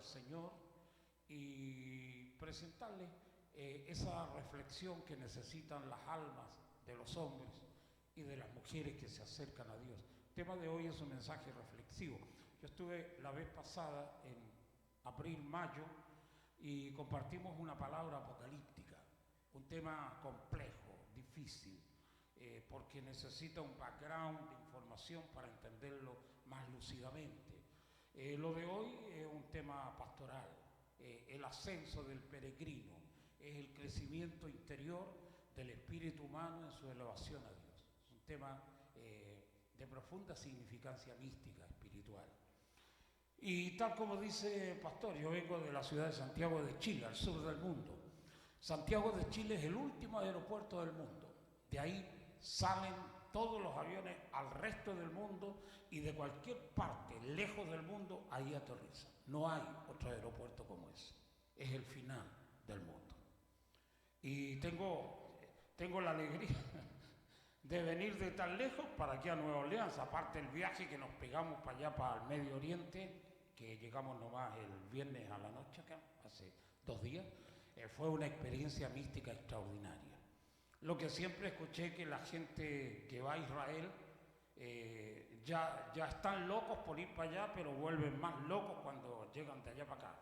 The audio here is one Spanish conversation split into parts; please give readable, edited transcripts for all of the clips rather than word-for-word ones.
Señor y presentarles esa reflexión que necesitan las almas de los hombres y de las mujeres que se acercan a Dios. El tema de hoy es un mensaje reflexivo. Yo estuve la vez pasada en abril, mayo, y compartimos una palabra apocalíptica, un tema complejo, difícil, porque necesita un background de información para entenderlo más lúcidamente. Lo de hoy es un tema pastoral, el ascenso del peregrino, es el crecimiento interior del espíritu humano en su elevación a Dios. Es un tema de profunda significancia mística, espiritual. Y tal como dice el pastor, yo vengo de la ciudad de Santiago de Chile, al sur del mundo. Santiago de Chile es el último aeropuerto del mundo. De ahí salen todos los aviones al resto del mundo y de cualquier parte, lejos del mundo, ahí aterrizan. No hay otro aeropuerto como ese. Es el final del mundo. Y tengo la alegría de venir de tan lejos para aquí a Nueva Orleans, aparte el viaje que nos pegamos para allá, para el Medio Oriente, que llegamos nomás el viernes a la noche acá, hace 2 días, fue una experiencia mística extraordinaria. Lo que siempre escuché que la gente que va a Israel ya están locos por ir para allá, pero vuelven más locos cuando llegan de allá para acá.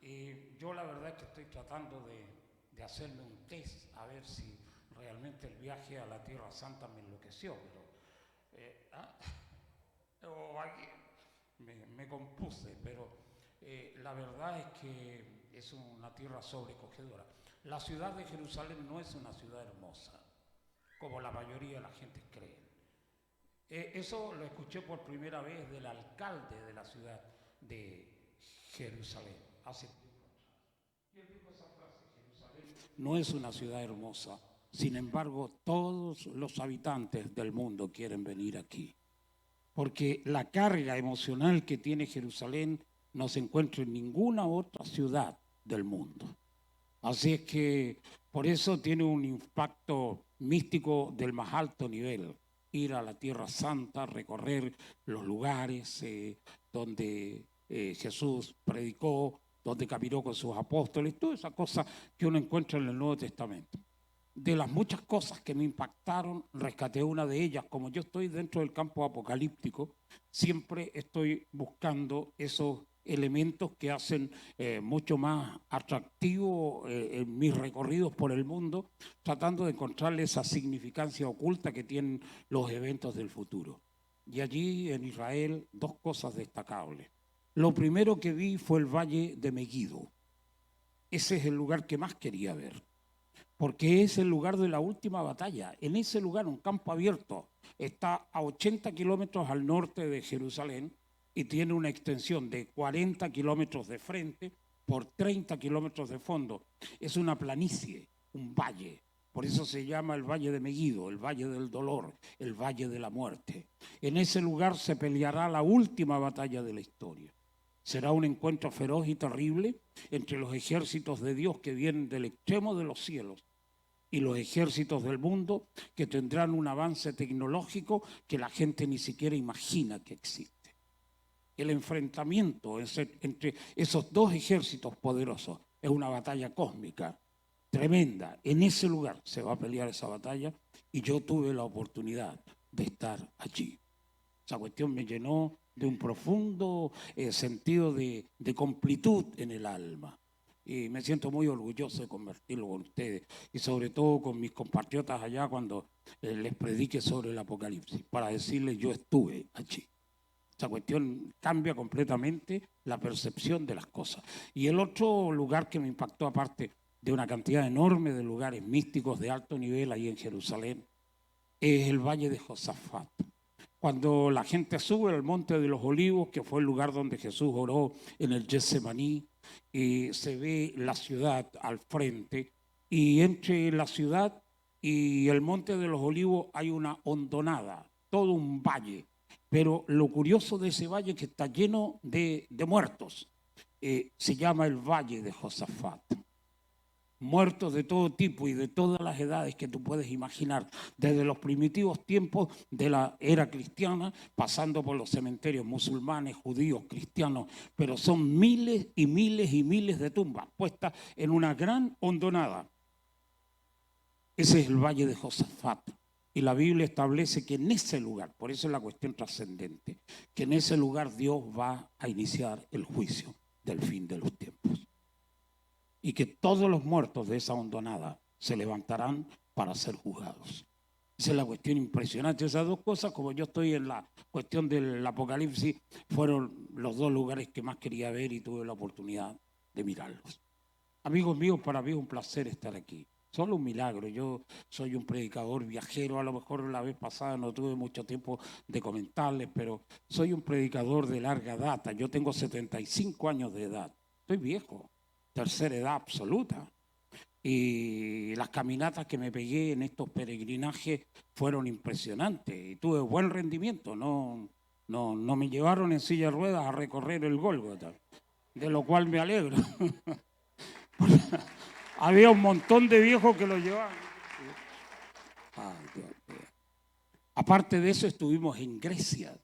Y yo la verdad es que estoy tratando de hacerme un test a ver si realmente el viaje a la Tierra Santa me enloqueció, pero aquí me compuse, pero la verdad es que es una tierra sobrecogedora. La ciudad de Jerusalén no es una ciudad hermosa, como la mayoría de la gente cree. Eso lo escuché por primera vez del alcalde de la ciudad de Jerusalén, hace tiempo. Y él dijo esa frase: Jerusalén no es una ciudad hermosa, sin embargo, todos los habitantes del mundo quieren venir aquí, porque la carga emocional que tiene Jerusalén no se encuentra en ninguna otra ciudad del mundo. Así es que por eso tiene un impacto místico del más alto nivel. Ir a la Tierra Santa, recorrer los lugares donde Jesús predicó, donde caminó con sus apóstoles, todas esas cosas que uno encuentra en el Nuevo Testamento. De las muchas cosas que me impactaron, rescaté una de ellas. Como yo estoy dentro del campo apocalíptico, siempre estoy buscando esos elementos que hacen mucho más atractivo en mis recorridos por el mundo, tratando de encontrarle esa significancia oculta que tienen los eventos del futuro. Y allí en Israel, 2 cosas destacables. Lo primero que vi fue el Valle de Megiddo. Ese es el lugar que más quería ver, porque es el lugar de la última batalla. En ese lugar, un campo abierto, está a 80 kilómetros al norte de Jerusalén y tiene una extensión de 40 kilómetros de frente por 30 kilómetros de fondo. Es una planicie, un valle. Por eso se llama el Valle de Megiddo, el Valle del Dolor, el Valle de la Muerte. En ese lugar se peleará la última batalla de la historia. Será un encuentro feroz y terrible entre los ejércitos de Dios que vienen del extremo de los cielos y los ejércitos del mundo que tendrán un avance tecnológico que la gente ni siquiera imagina que existe. El enfrentamiento entre esos 2 ejércitos poderosos es una batalla cósmica tremenda. En ese lugar se va a pelear esa batalla y yo tuve la oportunidad de estar allí. Esa cuestión me llenó de un profundo sentido de completud en el alma. Y me siento muy orgulloso de compartirlo con ustedes y sobre todo con mis compatriotas allá cuando les predique sobre el Apocalipsis, para decirles: yo estuve allí. Esa cuestión cambia completamente la percepción de las cosas. Y el otro lugar que me impactó, aparte de una cantidad enorme de lugares místicos de alto nivel ahí en Jerusalén, es el Valle de Josafat. Cuando la gente sube al Monte de los Olivos, que fue el lugar donde Jesús oró en el Getsemaní, se ve la ciudad al frente, y entre la ciudad y el Monte de los Olivos hay una hondonada, todo un valle. Pero lo curioso de ese valle es que está lleno de muertos. Se llama el Valle de Josafat. muertos de todo tipo y de todas las edades que tú puedes imaginar, desde los primitivos tiempos de la era cristiana, pasando por los cementerios musulmanes, judíos, cristianos, pero son miles y miles y miles de tumbas puestas en una gran hondonada. Ese es el valle de Josafat. Y la Biblia establece que en ese lugar, por eso es la cuestión trascendente, que en ese lugar Dios va a iniciar el juicio del fin de los tiempos. Y que todos los muertos de esa hondonada se levantarán para ser juzgados. Esa es la cuestión impresionante. Esas dos cosas, como yo estoy en la cuestión del Apocalipsis, fueron los dos lugares que más quería ver y tuve la oportunidad de mirarlos. Amigos míos, para mí es un placer estar aquí. Solo un milagro. Yo soy un predicador viajero. A lo mejor la vez pasada no tuve mucho tiempo de comentarles, pero soy un predicador de larga data. Yo tengo 75 años de edad. Estoy viejo, tercera edad absoluta. Y las caminatas que me pegué en estos peregrinajes fueron impresionantes. Y tuve buen rendimiento. No me llevaron en silla de ruedas a recorrer el Gólgota, de lo cual me alegro. Había un montón de viejos que lo llevaban. Ay, Dios mío. Aparte de eso, estuvimos en Grecia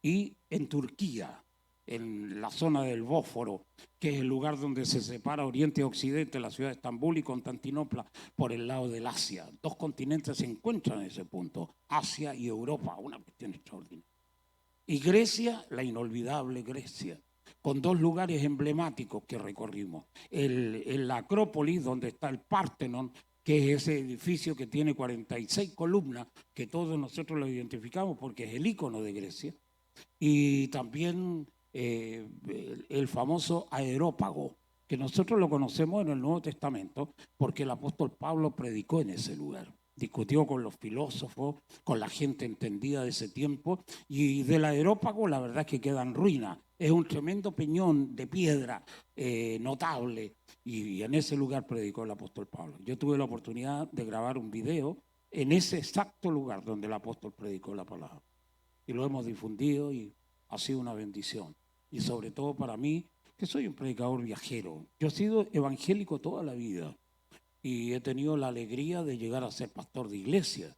y en Turquía, en la zona del Bósforo, que es el lugar donde se separa Oriente y Occidente, la ciudad de Estambul y Constantinopla, por el lado del Asia. Dos continentes se encuentran en ese punto, Asia y Europa, una cuestión extraordinaria. Y Grecia, la inolvidable Grecia, con dos lugares emblemáticos que recorrimos. La Acrópolis, donde está el Partenón, que es ese edificio que tiene 46 columnas, que todos nosotros lo identificamos porque es el ícono de Grecia. Y también el famoso Areópago, que nosotros lo conocemos en el Nuevo Testamento porque el apóstol Pablo predicó en ese lugar. Discutió con los filósofos, con la gente entendida de ese tiempo, y del Areópago la verdad es que queda en ruina. Es un tremendo peñón de piedra notable, y en ese lugar predicó el apóstol Pablo. Yo tuve la oportunidad de grabar un video en ese exacto lugar donde el apóstol predicó la palabra. Y lo hemos difundido y ha sido una bendición. Y sobre todo para mí, que soy un predicador viajero. Yo he sido evangélico toda la vida y he tenido la alegría de llegar a ser pastor de iglesia,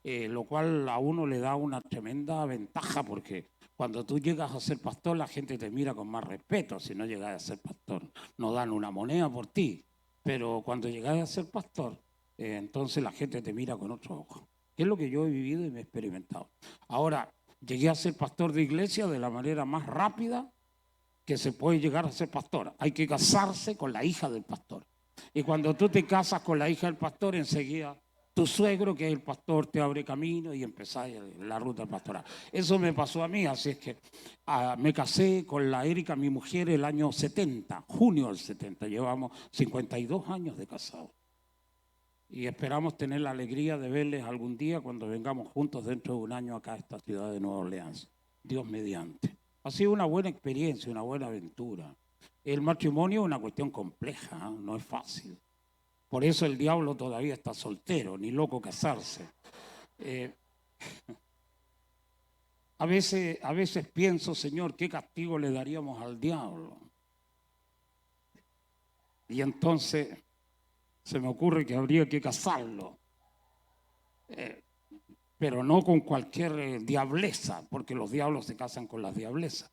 lo cual a uno le da una tremenda ventaja porque cuando tú llegas a ser pastor la gente te mira con más respeto. Si no llegas a ser pastor no dan una moneda por ti, pero cuando llegas a ser pastor entonces la gente te mira con otro ojo. Es lo que yo he vivido y me he experimentado. Ahora, llegué a ser pastor de iglesia de la manera más rápida que se puede llegar a ser pastor. Hay que casarse con la hija del pastor. Y cuando tú te casas con la hija del pastor, enseguida tu suegro, que es el pastor, te abre camino y empezás la ruta pastoral. Eso me pasó a mí, así es que me casé con la Erika, mi mujer, el año 70, junio del 70. Llevamos 52 años de casados. Y esperamos tener la alegría de verles algún día cuando vengamos juntos dentro de un año acá a esta ciudad de Nueva Orleans. Dios mediante. Ha sido una buena experiencia, una buena aventura. El matrimonio es una cuestión compleja, no es fácil. Por eso el diablo todavía está soltero, ni loco casarse. A veces pienso, Señor, ¿qué castigo le daríamos al diablo? Y entonces se me ocurre que habría que casarlo, pero no con cualquier diableza, porque los diablos se casan con las diablezas.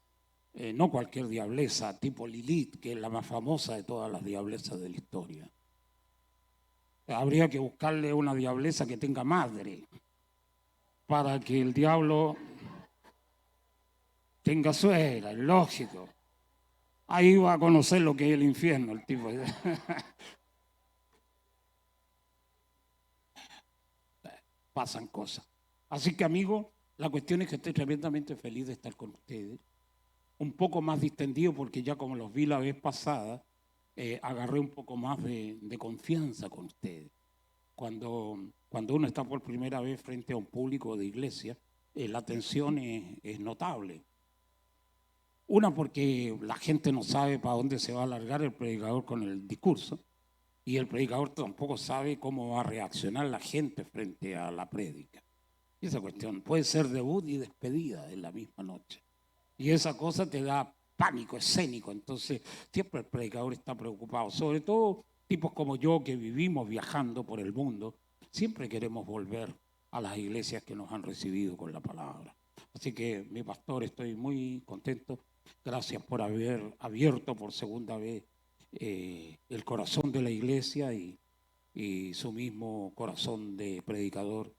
No cualquier diableza, tipo Lilith, que es la más famosa de todas las diablezas de la historia. Habría que buscarle una diableza que tenga madre, para que el diablo tenga suegra, es lógico. Ahí va a conocer lo que es el infierno, el tipo. Pasan cosas. Así que, amigo, la cuestión es que estoy tremendamente feliz de estar con ustedes. Un poco más distendido porque ya como los vi la vez pasada, agarré un poco más de confianza con ustedes. Cuando uno está por primera vez frente a un público de iglesia, la tensión es notable. Una, porque la gente no sabe para dónde se va a alargar el predicador con el discurso, y el predicador tampoco sabe cómo va a reaccionar la gente frente a la prédica. Y esa cuestión puede ser debut y despedida en la misma noche. Y esa cosa te da pánico escénico. Entonces siempre el predicador está preocupado. Sobre todo tipos como yo que vivimos viajando por el mundo, siempre queremos volver a las iglesias que nos han recibido con la palabra. Así que, mi pastor, estoy muy contento. Gracias por haber abierto por segunda vez el corazón de la iglesia y su mismo corazón de predicador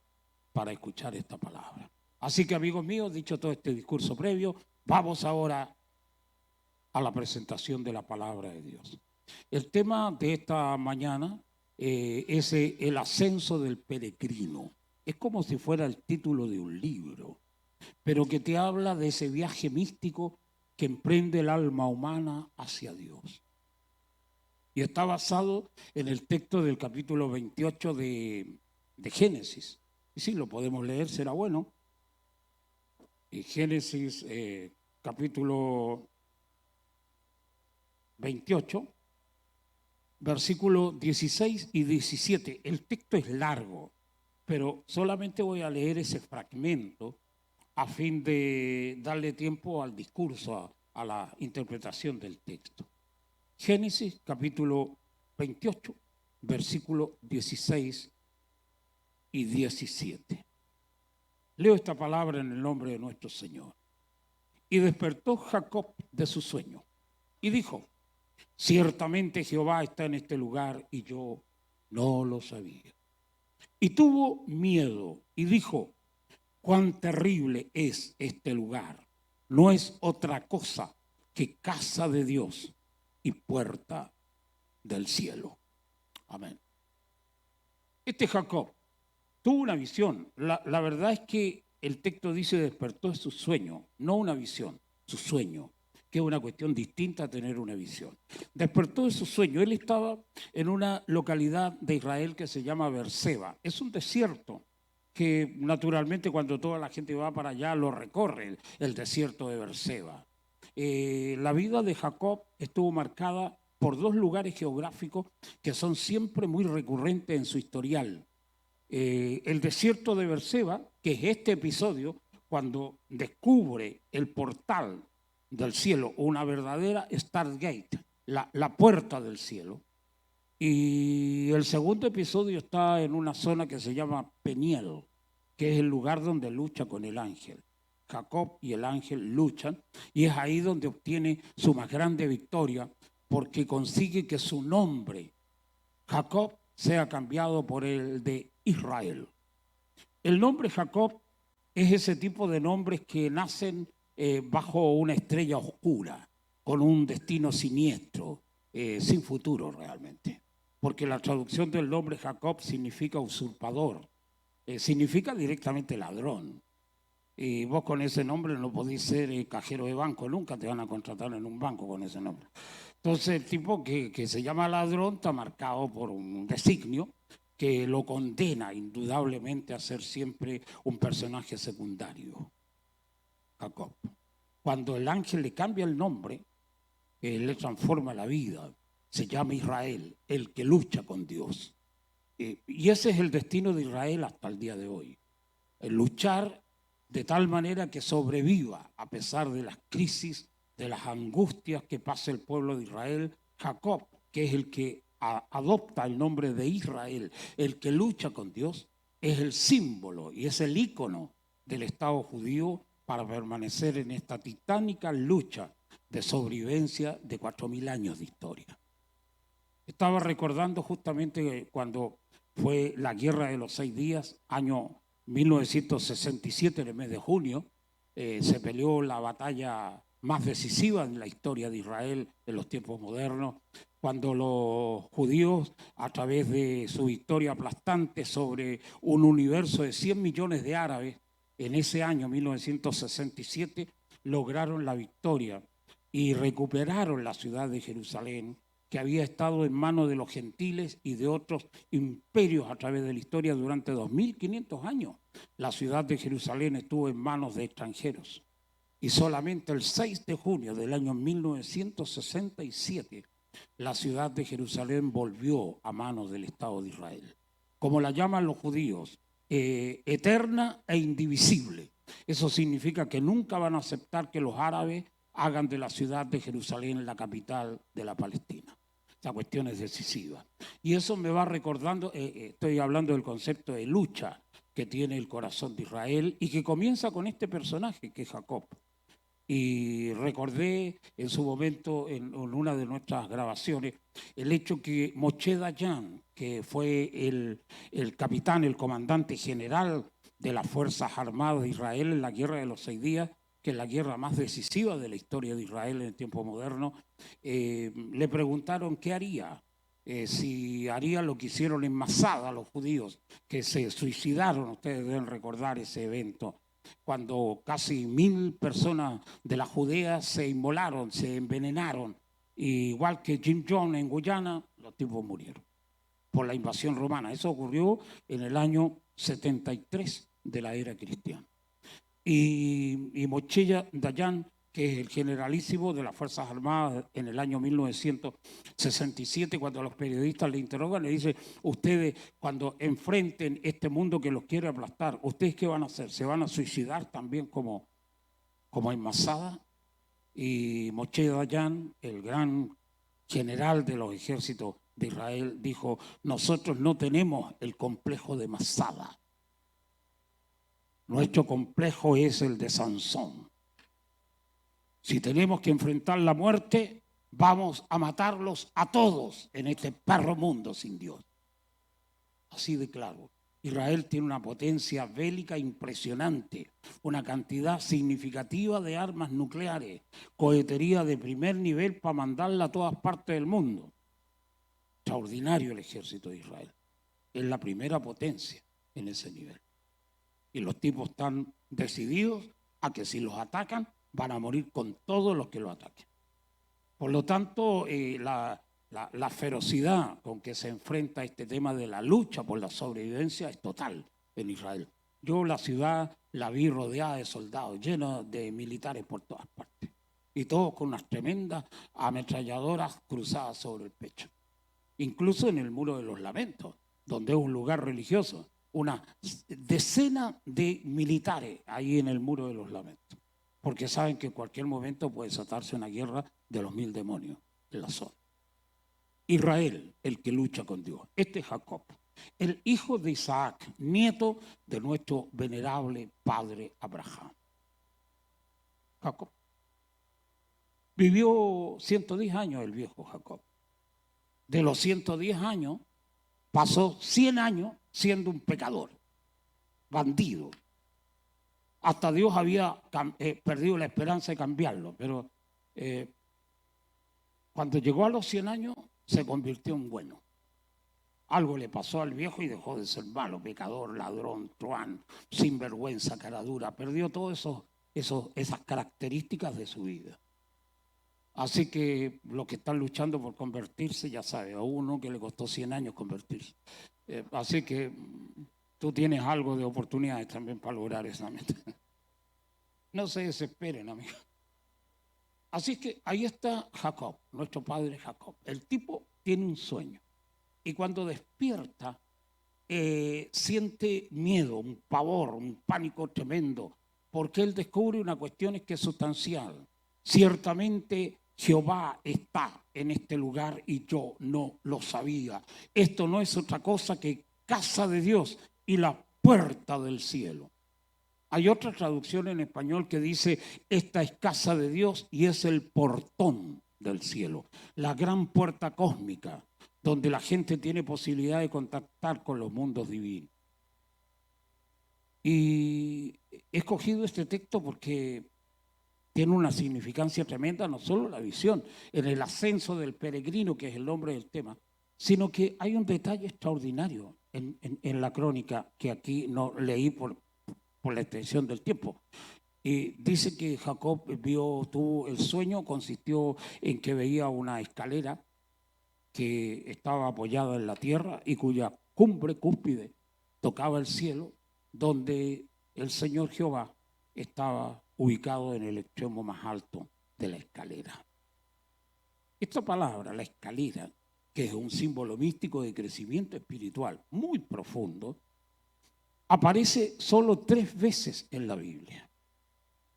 para escuchar esta palabra. Así que, amigos míos, dicho todo este discurso previo, vamos ahora a la presentación de la palabra de Dios. El tema de esta mañana es el ascenso del peregrino. Es como si fuera el título de un libro, pero que te habla de ese viaje místico que emprende el alma humana hacia Dios. Y está basado en el texto del capítulo 28 de Génesis. Y sí, lo podemos leer, será bueno. Y Génesis capítulo 28, versículos 16 y 17. El texto es largo, pero solamente voy a leer ese fragmento a fin de darle tiempo al discurso, a la interpretación del texto. Génesis capítulo 28, versículos 16 y 17. Leo esta palabra en el nombre de nuestro Señor. Y despertó Jacob de su sueño y dijo: ciertamente Jehová está en este lugar y yo no lo sabía. Y tuvo miedo y dijo: cuán terrible es este lugar. No es otra cosa que casa de Dios y puerta del cielo. Amén. Este Jacob tuvo una visión. La verdad es que el texto dice despertó de su sueño, no una visión, su sueño, que es una cuestión distinta a tener una visión. Despertó de su sueño. Él estaba en una localidad de Israel que se llama Beerseba. Es un desierto que naturalmente cuando toda la gente va para allá lo recorre, el desierto de Beerseba. La vida de Jacob estuvo marcada por dos lugares geográficos que son siempre muy recurrentes en su historial. El desierto de Beerseba, que es este episodio, cuando descubre el portal del cielo, una verdadera Stargate, la puerta del cielo. Y el segundo episodio está en una zona que se llama Peniel, que es el lugar donde lucha con el ángel. Jacob y el ángel luchan y es ahí donde obtiene su más grande victoria, porque consigue que su nombre, Jacob, sea cambiado por el de Israel. El nombre Jacob es ese tipo de nombres que nacen bajo una estrella oscura, con un destino siniestro, sin futuro realmente. Porque la traducción del nombre Jacob significa usurpador, significa directamente ladrón. Y vos con ese nombre no podés ser cajero de banco, nunca te van a contratar en un banco con ese nombre. Entonces el tipo que se llama ladrón está marcado por un designio que lo condena indudablemente a ser siempre un personaje secundario. Jacob. Cuando el ángel le cambia el nombre, le transforma la vida. Se llama Israel, el que lucha con Dios. Y ese es el destino de Israel hasta el día de hoy. El luchar de tal manera que sobreviva a pesar de las crisis, de las angustias que pasa el pueblo de Israel. Jacob, que es el que adopta el nombre de Israel, el que lucha con Dios, es el símbolo y es el ícono del Estado judío para permanecer en esta titánica lucha de sobrevivencia de 4.000 años de historia. Estaba recordando justamente cuando fue la Guerra de los 6 días, año 1967, en el mes de junio, se peleó la batalla más decisiva en la historia de Israel en los tiempos modernos, cuando los judíos, a través de su victoria aplastante sobre un universo de 100 millones de árabes, en ese año 1967, lograron la victoria y recuperaron la ciudad de Jerusalén, que había estado en manos de los gentiles y de otros imperios a través de la historia durante 2.500 años. La ciudad de Jerusalén estuvo en manos de extranjeros. Y solamente el 6 de junio del año 1967, la ciudad de Jerusalén volvió a manos del Estado de Israel. Como la llaman los judíos, eterna e indivisible. Eso significa que nunca van a aceptar que los árabes hagan de la ciudad de Jerusalén la capital de la Palestina. O Esta cuestión es decisiva. Y eso me va recordando, estoy hablando del concepto de lucha que tiene el corazón de Israel y que comienza con este personaje que es Jacob. Y recordé en su momento, en una de nuestras grabaciones, el hecho que Moshe Dayan, que fue el capitán, el comandante general de las Fuerzas Armadas de Israel en la Guerra de los 6 días, que es la guerra más decisiva de la historia de Israel en el tiempo moderno, le preguntaron qué haría, si haría lo que hicieron en Masada los judíos, que se suicidaron, ustedes deben recordar ese evento, cuando casi 1000 personas de la Judea se inmolaron, se envenenaron, igual que Jim Jones en Guyana, los tipos murieron por la invasión romana. Eso ocurrió en el año 73 de la era cristiana. Y Moshe Dayan, que es el generalísimo de las Fuerzas Armadas en el año 1967, cuando los periodistas le interrogan, le dice, ustedes cuando enfrenten este mundo que los quiere aplastar, ¿ustedes qué van a hacer? ¿Se van a suicidar también como en Masada? Y Moshe Dayan, el gran general de los ejércitos de Israel, dijo, nosotros no tenemos el complejo de Masada. Nuestro complejo es el de Sansón. Si tenemos que enfrentar la muerte, vamos a matarlos a todos en este perro mundo sin Dios. Así de claro. Israel tiene una potencia bélica impresionante, una cantidad significativa de armas nucleares, cohetería de primer nivel para mandarla a todas partes del mundo. Extraordinario el ejército de Israel. Es la primera potencia en ese nivel. Y los tipos están decididos a que si los atacan, van a morir con todos los que lo ataquen. Por lo tanto, la ferocidad con que se enfrenta este tema de la lucha por la sobrevivencia es total en Israel. Yo la ciudad la vi rodeada de soldados, llena de militares por todas partes. Y todos con unas tremendas ametralladoras cruzadas sobre el pecho. Incluso en el Muro de los Lamentos, donde es un lugar religioso, una decena de militares ahí en el Muro de los Lamentos. Porque saben que en cualquier momento puede desatarse una guerra de los 1000 demonios en la zona. Israel, el que lucha con Dios. Este es Jacob, el hijo de Isaac, nieto de nuestro venerable padre Abraham. Jacob. Vivió 110 años el viejo Jacob. De los 110 años, pasó 100 años siendo un pecador, bandido. Hasta Dios había perdido la esperanza de cambiarlo, pero cuando llegó a los 100 años se convirtió en bueno. Algo le pasó al viejo y dejó de ser malo, pecador, ladrón, truán, sinvergüenza, caradura. Perdió todas esas características de su vida. Así que los que están luchando por convertirse, ya sabe, a uno que le costó 100 años convertirse. Así que tú tienes algo de oportunidades también para lograr esa meta. No se desesperen, amigos. Así que ahí está Jacob, nuestro padre Jacob. El tipo tiene un sueño y cuando despierta siente miedo, un pavor, un pánico tremendo, porque él descubre una cuestión que es sustancial. Ciertamente Jehová está en este lugar y yo no lo sabía. Esto no es otra cosa que casa de Dios y la puerta del cielo. Hay otra traducción en español que dice, esta es casa de Dios y es el portón del cielo, la gran puerta cósmica, donde la gente tiene posibilidad de contactar con los mundos divinos. Y he escogido este texto porque tiene una significancia tremenda, no solo la visión, en el ascenso del peregrino, que es el nombre del tema, sino que hay un detalle extraordinario en la crónica que aquí no leí por la extensión del tiempo. Y dice que Jacob tuvo el sueño, consistió en que veía una escalera que estaba apoyada en la tierra y cuya cúspide tocaba el cielo, donde el Señor Jehová estaba ubicado en el extremo más alto de la escalera. Esta palabra, la escalera, que es un símbolo místico de crecimiento espiritual muy profundo, aparece solo 3 veces en la Biblia.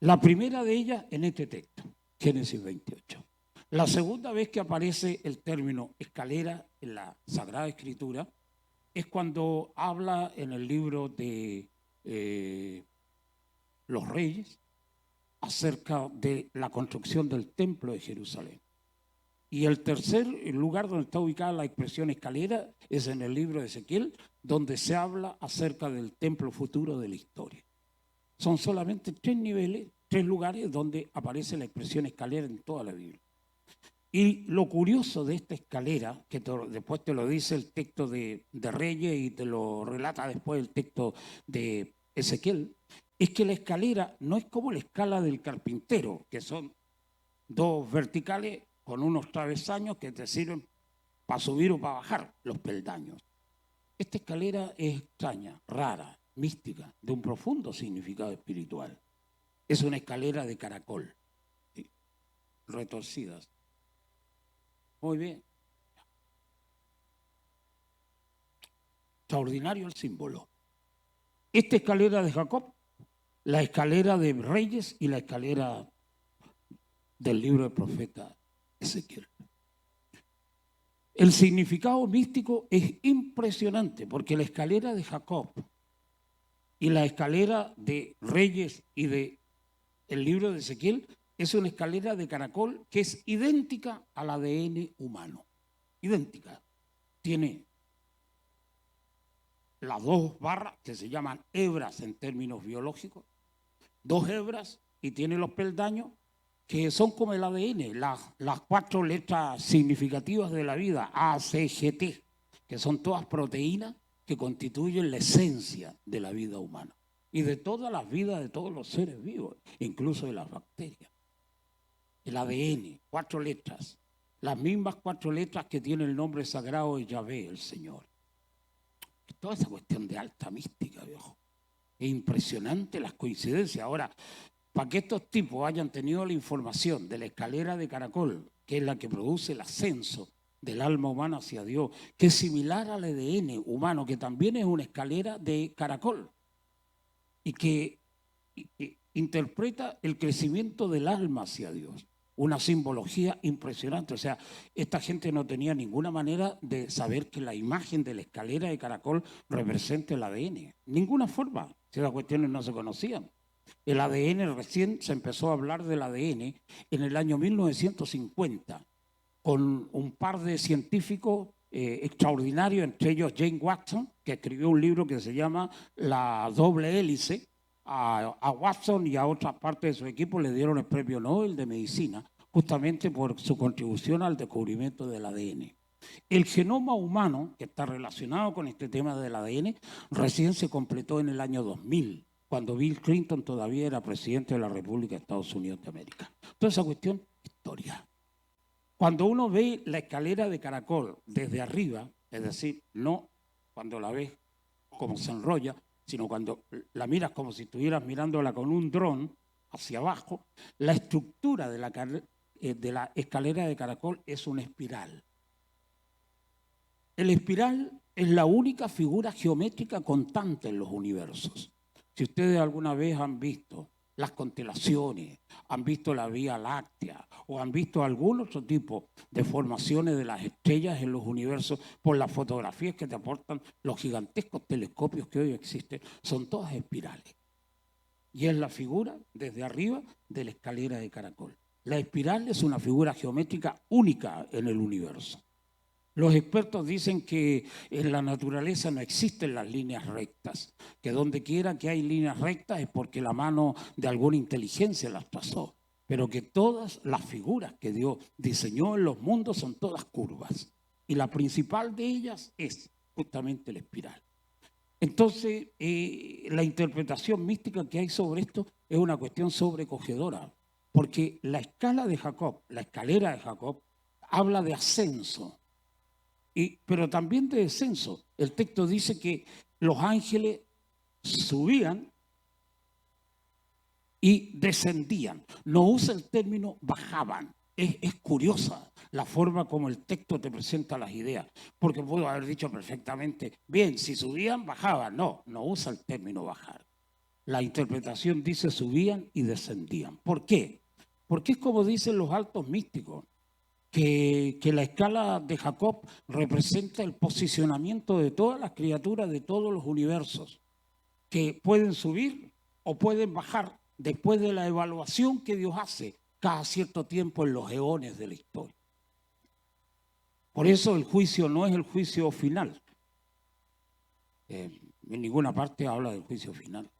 La primera de ellas en este texto, Génesis 28. La segunda vez que aparece el término escalera en la Sagrada Escritura es cuando habla en el libro de los Reyes acerca de la construcción del Templo de Jerusalén. Y el tercer lugar donde está ubicada la expresión escalera es en el libro de Ezequiel, donde se habla acerca del templo futuro de la historia. Son solamente 3 niveles, 3 lugares donde aparece la expresión escalera en toda la Biblia. Y lo curioso de esta escalera, que después te lo dice el texto de Reyes y te lo relata después el texto de Ezequiel, es que la escalera no es como la escala del carpintero, que son 2 verticales con unos travesaños que te sirven para subir o para bajar los peldaños. Esta escalera es extraña, rara, mística, de un profundo significado espiritual. Es una escalera de caracol, ¿sí? Retorcidas. Muy bien. Extraordinario el símbolo. Esta escalera de Jacob, la escalera de Reyes y la escalera del libro del profeta Ezequiel. El significado místico es impresionante porque la escalera de Jacob y la escalera de Reyes y de el libro de Ezequiel es una escalera de caracol que es idéntica al ADN humano. Idéntica. Tiene las 2 barras que se llaman hebras en términos biológicos, 2 hebras, y tiene los peldaños que son como el ADN, las 4 letras significativas de la vida, A, C, G, T, que son todas proteínas que constituyen la esencia de la vida humana y de todas las vidas de todos los seres vivos, incluso de las bacterias. El ADN, 4 letras, las mismas 4 letras que tiene el nombre sagrado de Yahvé, el Señor. Toda esa cuestión de alta mística, viejo. Es impresionante las coincidencias. Ahora, para que estos tipos hayan tenido la información de la escalera de caracol, que es la que produce el ascenso del alma humana hacia Dios, que es similar al ADN humano, que también es una escalera de caracol, y que interpreta el crecimiento del alma hacia Dios. Una simbología impresionante. O sea, esta gente no tenía ninguna manera de saber que la imagen de la escalera de caracol representa el ADN. Ninguna forma. Si esas cuestiones no se conocían. El ADN recién se empezó a hablar del ADN en el año 1950 con un par de científicos extraordinarios, entre ellos James Watson, que escribió un libro que se llama La doble hélice. A Watson y a otras partes de su equipo le dieron el premio Nobel de Medicina justamente por su contribución al descubrimiento del ADN. El genoma humano, que está relacionado con este tema del ADN, recién se completó en el año 2000, cuando Bill Clinton todavía era presidente de la República de Estados Unidos de América. Toda esa cuestión, historia. Cuando uno ve la escalera de caracol desde arriba, es decir, no cuando la ves como se enrolla, sino cuando la miras como si estuvieras mirándola con un dron hacia abajo, la estructura de la escalera de caracol es una espiral. El espiral es la única figura geométrica constante en los universos. Si ustedes alguna vez han visto las constelaciones, han visto la Vía Láctea o han visto algún otro tipo de formaciones de las estrellas en los universos por las fotografías que te aportan los gigantescos telescopios que hoy existen, son todas espirales. Y es la figura desde arriba de la escalera de caracol. La espiral es una figura geométrica única en el universo. Los expertos dicen que en la naturaleza no existen las líneas rectas, que donde quiera que hay líneas rectas es porque la mano de alguna inteligencia las trazó, pero que todas las figuras que Dios diseñó en los mundos son todas curvas, y la principal de ellas es justamente la espiral. Entonces, la interpretación mística que hay sobre esto es una cuestión sobrecogedora, porque la escala de Jacob, la escalera de Jacob, habla de ascenso, pero también de descenso. El texto dice que los ángeles subían y descendían. No usa el término bajaban. Es curiosa la forma como el texto te presenta las ideas, porque puedo haber dicho perfectamente, bien, si subían, bajaban. No usa el término bajar. La interpretación dice subían y descendían. ¿Por qué? Porque es como dicen los altos místicos. que la escala de Jacob representa el posicionamiento de todas las criaturas de todos los universos, que pueden subir o pueden bajar después de la evaluación que Dios hace cada cierto tiempo en los eones de la historia. Por eso el juicio no es el juicio final. En ninguna parte habla del juicio final,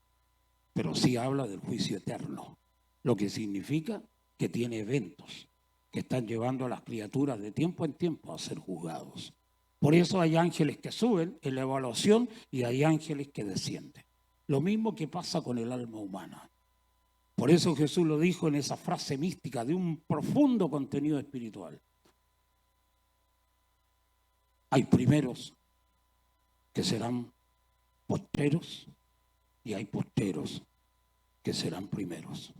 pero sí habla del juicio eterno, lo que significa que tiene eventos que están llevando a las criaturas de tiempo en tiempo a ser juzgados. Por eso hay ángeles que suben en la evaluación y hay ángeles que descienden. Lo mismo que pasa con el alma humana. Por eso Jesús lo dijo en esa frase mística de un profundo contenido espiritual. Hay primeros que serán postreros y hay postreros que serán primeros.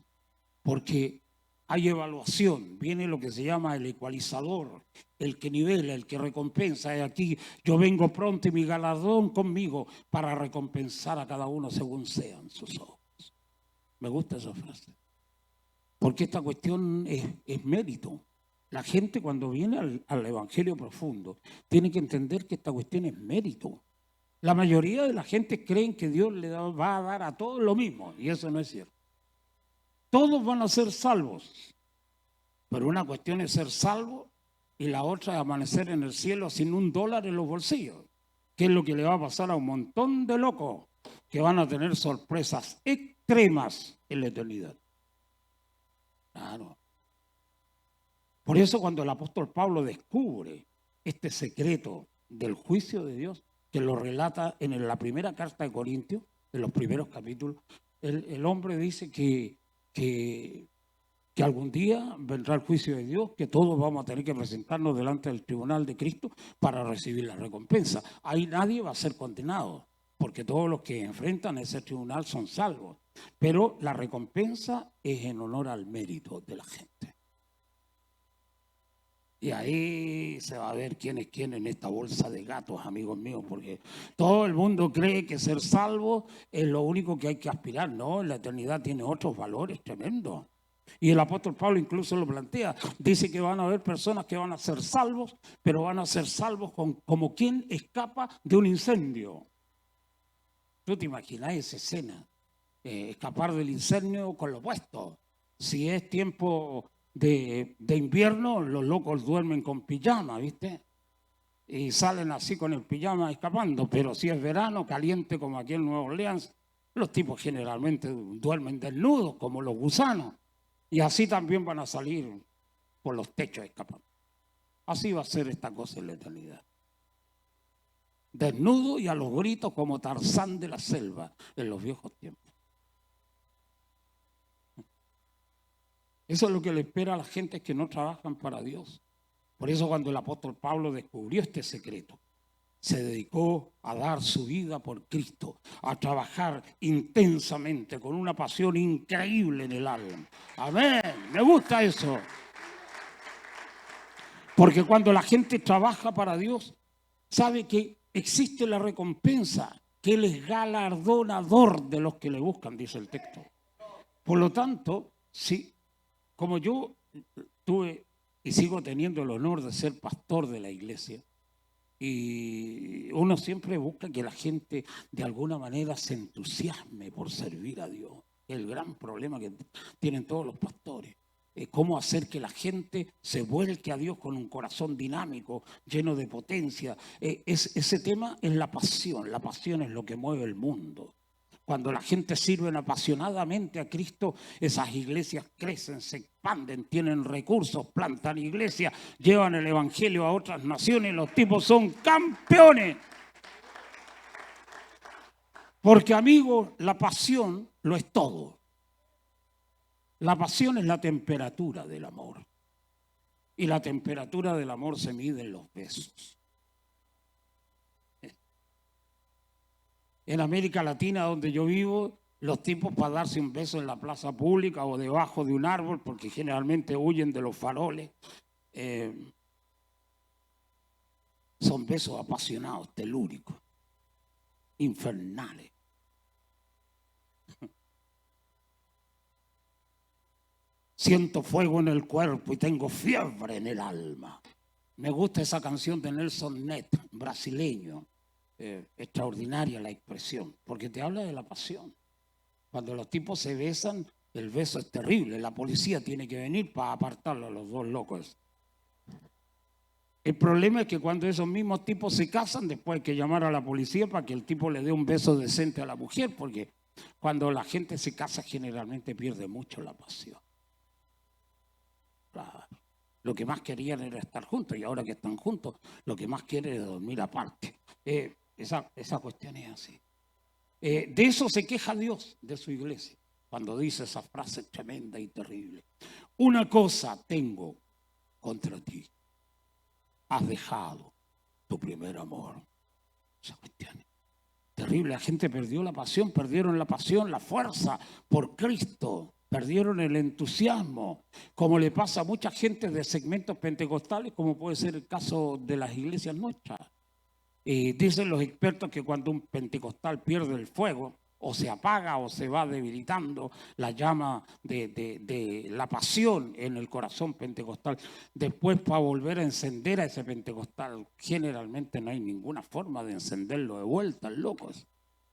Porque hay evaluación, viene lo que se llama el ecualizador, el que nivela, el que recompensa. Y aquí yo vengo pronto y mi galardón conmigo para recompensar a cada uno según sean sus obras. Me gusta esa frase. Porque esta cuestión es mérito. La gente cuando viene al evangelio profundo tiene que entender que esta cuestión es mérito. La mayoría de la gente creen que Dios le va a dar a todos lo mismo y eso no es cierto. Todos van a ser salvos, pero una cuestión es ser salvo y la otra es amanecer en el cielo sin $1 en los bolsillos, que es lo que le va a pasar a un montón de locos que van a tener sorpresas extremas en la eternidad. Claro. Por eso cuando el apóstol Pablo descubre este secreto del juicio de Dios, que lo relata en la primera carta de Corintios, en los primeros capítulos, el hombre dice que algún día vendrá el juicio de Dios, que todos vamos a tener que presentarnos delante del tribunal de Cristo para recibir la recompensa. Ahí nadie va a ser condenado, porque todos los que enfrentan ese tribunal son salvos. Pero la recompensa es en honor al mérito de la gente. Y ahí se va a ver quién es quién en esta bolsa de gatos, amigos míos, porque todo el mundo cree que ser salvo es lo único que hay que aspirar. No, la eternidad tiene otros valores tremendos. Y el apóstol Pablo incluso lo plantea. Dice que van a haber personas que van a ser salvos, pero van a ser salvos como quien escapa de un incendio. ¿Tú te imaginas esa escena? Escapar del incendio con lo puesto. Si es tiempo de invierno, los locos duermen con pijama, ¿viste? Y salen así con el pijama escapando, pero si es verano, caliente como aquí en Nueva Orleans, los tipos generalmente duermen desnudos como los gusanos y así también van a salir por los techos escapando. Así va a ser esta cosa en la eternidad. Desnudo y a los gritos como Tarzán de la selva en los viejos tiempos. Eso es lo que le espera a la gente que no trabajan para Dios. Por eso cuando el apóstol Pablo descubrió este secreto, se dedicó a dar su vida por Cristo, a trabajar intensamente, con una pasión increíble en el alma. Amén, me gusta eso. Porque cuando la gente trabaja para Dios, sabe que existe la recompensa, que Él es galardonador de los que le buscan, dice el texto. Por lo tanto, sí. Como yo tuve y sigo teniendo el honor de ser pastor de la iglesia, y uno siempre busca que la gente de alguna manera se entusiasme por servir a Dios. El gran problema que tienen todos los pastores es cómo hacer que la gente se vuelque a Dios con un corazón dinámico, lleno de potencia. Ese tema es la pasión es lo que mueve el mundo. Cuando la gente sirve apasionadamente a Cristo, esas iglesias crecen, se expanden, tienen recursos, plantan iglesias, llevan el evangelio a otras naciones, los tipos son campeones. Porque, amigos, la pasión lo es todo. La pasión es la temperatura del amor. Y la temperatura del amor se mide en los besos. En América Latina, donde yo vivo, los tipos para darse un beso en la plaza pública o debajo de un árbol, porque generalmente huyen de los faroles, son besos apasionados, telúricos, infernales. Siento fuego en el cuerpo y tengo fiebre en el alma. Me gusta esa canción de Nelson Ned, brasileño. Extraordinaria la expresión, porque te habla de la pasión. Cuando los tipos se besan, el beso es terrible. La policía tiene que venir para apartarlo a los dos locos. El problema es que cuando esos mismos tipos se casan, después hay que llamar a la policía para que el tipo le dé un beso decente a la mujer, porque cuando la gente se casa generalmente pierde mucho la pasión. Claro. Lo que más querían era estar juntos y ahora que están juntos, lo que más quieren es dormir aparte. Esa cuestión es así. De eso se queja Dios de su iglesia cuando dice esa frase tremenda y terrible. Una cosa tengo contra ti. Has dejado tu primer amor. Esa cuestión es terrible. La gente perdió la pasión, perdieron la pasión, la fuerza por Cristo. Perdieron el entusiasmo, como le pasa a mucha gente de segmentos pentecostales, como puede ser el caso de las iglesias nuestras. Dicen los expertos que cuando un pentecostal pierde el fuego, o se apaga o se va debilitando la llama de la pasión en el corazón pentecostal, después para volver a encender a ese pentecostal, generalmente no hay ninguna forma de encenderlo de vuelta, locos.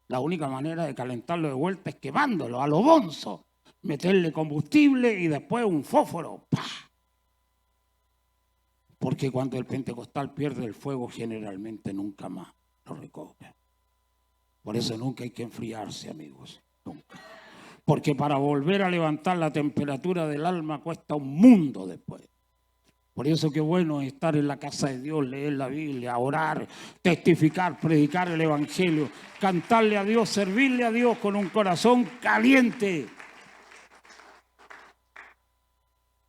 La única manera de calentarlo de vuelta es quemándolo a lo bonzo, meterle combustible y después un fósforo. ¡Pah! Porque cuando el pentecostal pierde el fuego, generalmente nunca más lo recobra. Por eso nunca hay que enfriarse, amigos. Nunca. Porque para volver a levantar la temperatura del alma cuesta un mundo después. Por eso qué bueno es estar en la casa de Dios, leer la Biblia, orar, testificar, predicar el Evangelio, cantarle a Dios, servirle a Dios con un corazón caliente.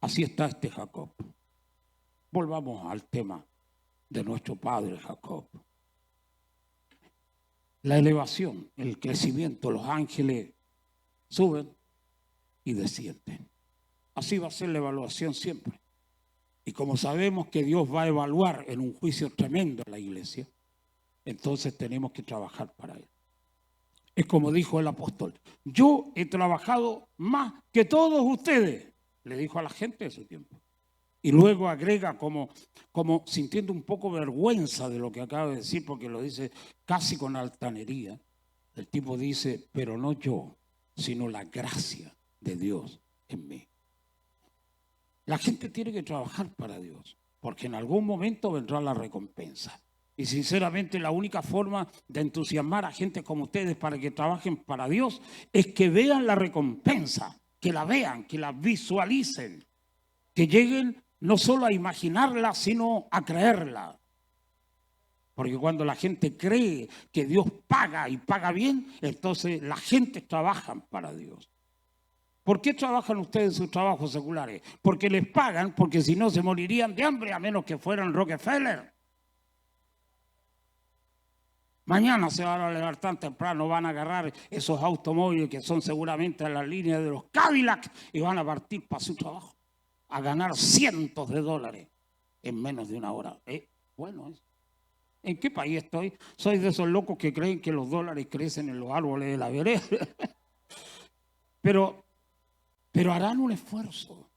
Así está este Jacob. Volvamos al tema de nuestro padre Jacob. La elevación, el crecimiento, los ángeles suben y descienden. Así va a ser la evaluación siempre. Y como sabemos que Dios va a evaluar en un juicio tremendo a la iglesia, entonces tenemos que trabajar para él. Es como dijo el apóstol, yo he trabajado más que todos ustedes, le dijo a la gente de su tiempo. Y luego agrega como sintiendo un poco vergüenza de lo que acaba de decir, porque lo dice casi con altanería. El tipo dice, pero no yo, sino la gracia de Dios en mí. La gente tiene que trabajar para Dios, porque en algún momento vendrá la recompensa. Y sinceramente la única forma de entusiasmar a gente como ustedes para que trabajen para Dios es que vean la recompensa, que la vean, que la visualicen, que lleguen no solo a imaginarla, sino a creerla. Porque cuando la gente cree que Dios paga y paga bien, entonces la gente trabaja para Dios. ¿Por qué trabajan ustedes en sus trabajos seculares? Porque les pagan, porque si no se morirían de hambre, a menos que fueran Rockefeller. Mañana se van a levantar temprano, van a agarrar esos automóviles que son seguramente a la línea de los Cadillac y van a partir para su trabajo, a ganar cientos de dólares en menos de una hora. Bueno, ¿en qué país estoy? Soy de esos locos que creen que los dólares crecen en los árboles de la vereda. Pero harán un esfuerzo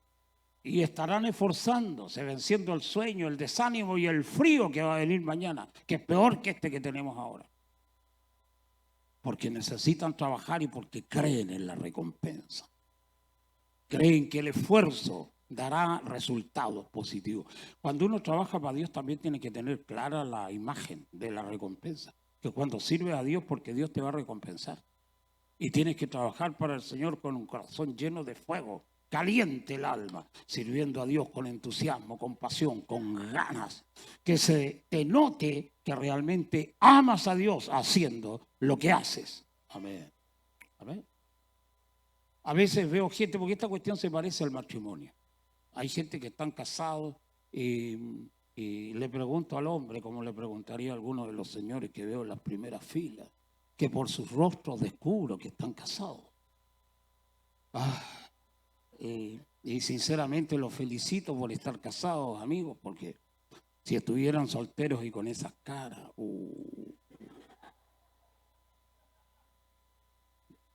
y estarán esforzándose, venciendo el sueño, el desánimo y el frío que va a venir mañana, que es peor que este que tenemos ahora. Porque necesitan trabajar y porque creen en la recompensa. Creen que el esfuerzo dará resultados positivos. Cuando uno trabaja para Dios también tiene que tener clara la imagen de la recompensa. Que cuando sirves a Dios, porque Dios te va a recompensar. Y tienes que trabajar para el Señor con un corazón lleno de fuego, caliente el alma, sirviendo a Dios con entusiasmo, con pasión, con ganas. Que se te note que realmente amas a Dios haciendo lo que haces. Amén. Amén. A veces veo gente, porque esta cuestión se parece al matrimonio. Hay gente que están casados y le pregunto al hombre, como le preguntaría a alguno de los señores que veo en las primeras filas, que por sus rostros descubro que están casados. Y sinceramente los felicito por estar casados, amigos, porque si estuvieran solteros y con esas caras,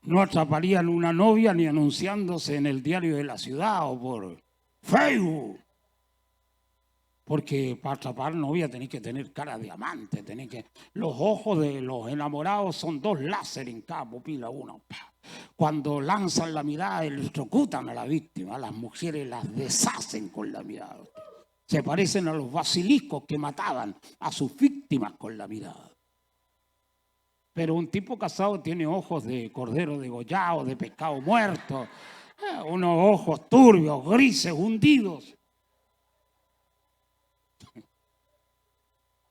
No atraparían una novia ni anunciándose en el diario de la ciudad o por Facebook. Porque para atrapar novia tenés que tener cara de amante, los ojos de los enamorados son 2 láser en cada pupila, uno. Cuando lanzan la mirada, electrocutan a la víctima, las mujeres las deshacen con la mirada. Se parecen a los basiliscos que mataban a sus víctimas con la mirada. Pero un tipo casado tiene ojos de cordero degollado, de pescado muerto, unos ojos turbios, grises, hundidos.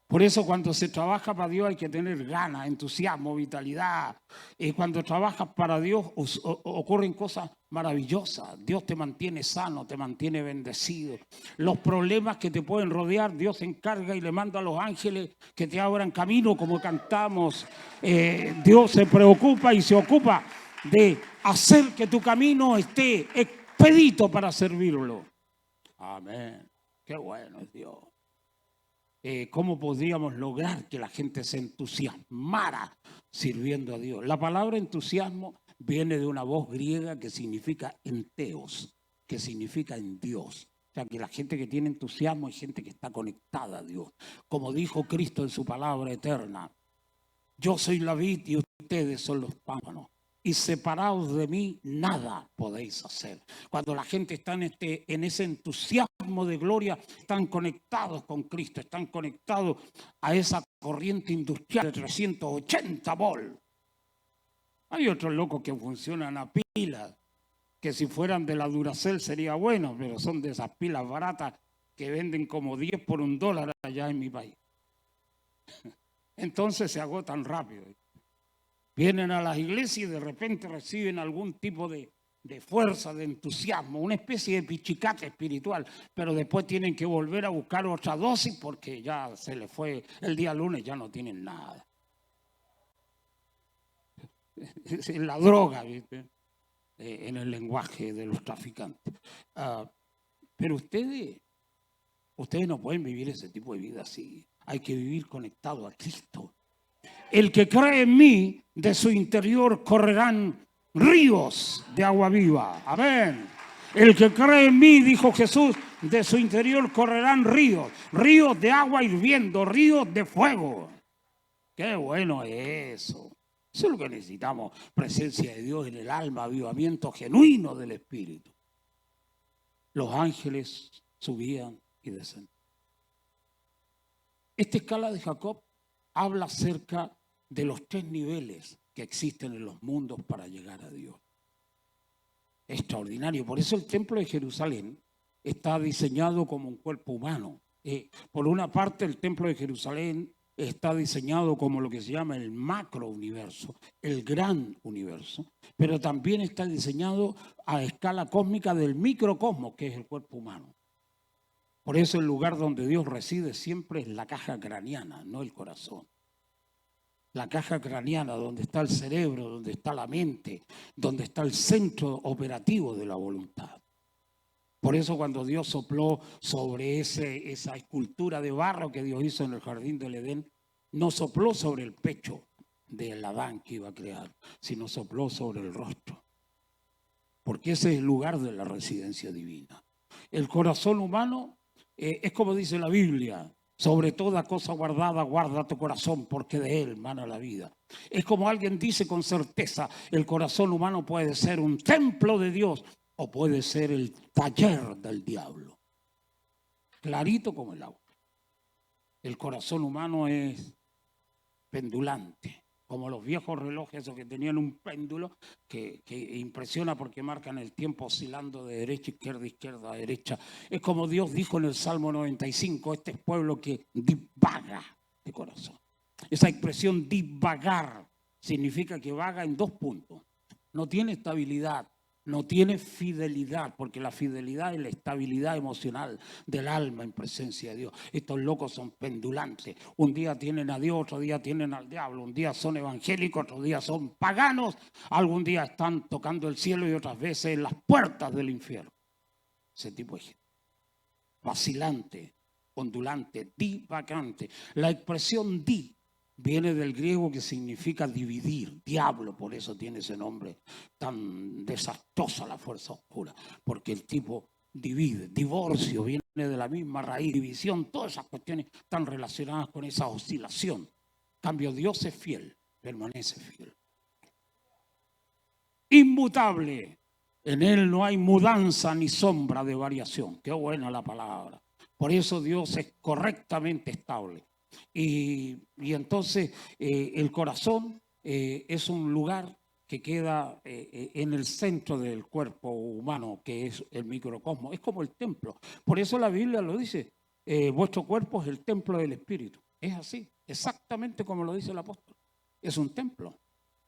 Por eso cuando se trabaja para Dios hay que tener ganas, entusiasmo, vitalidad. Y cuando trabajas para Dios ocurren cosas maravillosas. Dios te mantiene sano, te mantiene bendecido. Los problemas que te pueden rodear, Dios se encarga y le manda a los ángeles que te abran camino, como cantamos. Dios se preocupa y se ocupa de hacer que tu camino esté expedito para servirlo. Amén. Qué bueno es Dios. ¿Cómo podríamos lograr que la gente se entusiasmara sirviendo a Dios? La palabra entusiasmo viene de una voz griega que significa enteos, que significa en Dios. O sea, que la gente que tiene entusiasmo es gente que está conectada a Dios. Como dijo Cristo en su palabra eterna, yo soy la vid y ustedes son los pámpanos. Y separados de mí, nada podéis hacer. Cuando la gente está en ese entusiasmo de gloria, están conectados con Cristo, están conectados a esa corriente industrial de 380 volts. Hay otros locos que funcionan a pilas, que si fueran de la Duracell sería bueno, pero son de esas pilas baratas que venden como 10 por $1 allá en mi país. Entonces se agotan rápido. Vienen a las iglesias y de repente reciben algún tipo de fuerza, de entusiasmo, una especie de pichicate espiritual, pero después tienen que volver a buscar otra dosis porque ya se les fue el día lunes, ya no tienen nada. Es la droga, ¿viste? En el lenguaje de los traficantes. Pero ustedes no pueden vivir ese tipo de vida así. Hay que vivir conectado a Cristo. El que cree en mí, de su interior correrán ríos de agua viva. Amén. El que cree en mí, dijo Jesús, de su interior correrán ríos de agua hirviendo, ríos de fuego. Qué bueno es eso. Eso es lo que necesitamos, presencia de Dios en el alma, avivamiento genuino del Espíritu. Los ángeles subían y descendían. Esta escala de Jacob habla acerca de los 3 niveles que existen en los mundos para llegar a Dios. Extraordinario. Por eso el templo de Jerusalén está diseñado como un cuerpo humano. Por una parte, el templo de Jerusalén está diseñado como lo que se llama el macrouniverso, el gran universo, pero también está diseñado a escala cósmica del microcosmos, que es el cuerpo humano. Por eso el lugar donde Dios reside siempre es la caja craneana, no el corazón. La caja craneana, donde está el cerebro, donde está la mente, donde está el centro operativo de la voluntad. Por eso cuando Dios sopló sobre esa escultura de barro que Dios hizo en el jardín del Edén, no sopló sobre el pecho del Adán que iba a crear, sino sopló sobre el rostro. Porque ese es el lugar de la residencia divina. El corazón humano es como dice la Biblia, sobre toda cosa guardada, guarda tu corazón, porque de él mana la vida. Es como alguien dice con certeza, el corazón humano puede ser un templo de Dios o puede ser el taller del diablo. Clarito como el agua. El corazón humano es pendulante, como los viejos relojes esos que tenían un péndulo que impresiona porque marcan el tiempo oscilando de derecha a izquierda a derecha. Es como Dios dijo en el Salmo 95, este es pueblo que divaga de corazón. Esa expresión divagar significa que vaga en 2 puntos. No tiene estabilidad, no tiene fidelidad, porque la fidelidad es la estabilidad emocional del alma en presencia de Dios. Estos locos son pendulantes. Un día tienen a Dios, otro día tienen al diablo. Un día son evangélicos, otro día son paganos. Algún día están tocando el cielo y otras veces en las puertas del infierno. Ese tipo de gente. Vacilante, ondulante, divagante. La expresión viene del griego que significa dividir, diablo, por eso tiene ese nombre tan desastrosa la fuerza oscura, porque el tipo divide, divorcio viene de la misma raíz, división, todas esas cuestiones están relacionadas con esa oscilación. En cambio, Dios es fiel, permanece fiel. Inmutable, en Él no hay mudanza ni sombra de variación. Qué buena la palabra. Por eso Dios es correctamente estable. Y entonces el corazón es un lugar que queda en el centro del cuerpo humano, que es el microcosmos. Es como el templo. Por eso la Biblia lo dice, vuestro cuerpo es el templo del Espíritu. Es así, exactamente como lo dice el apóstol. Es un templo.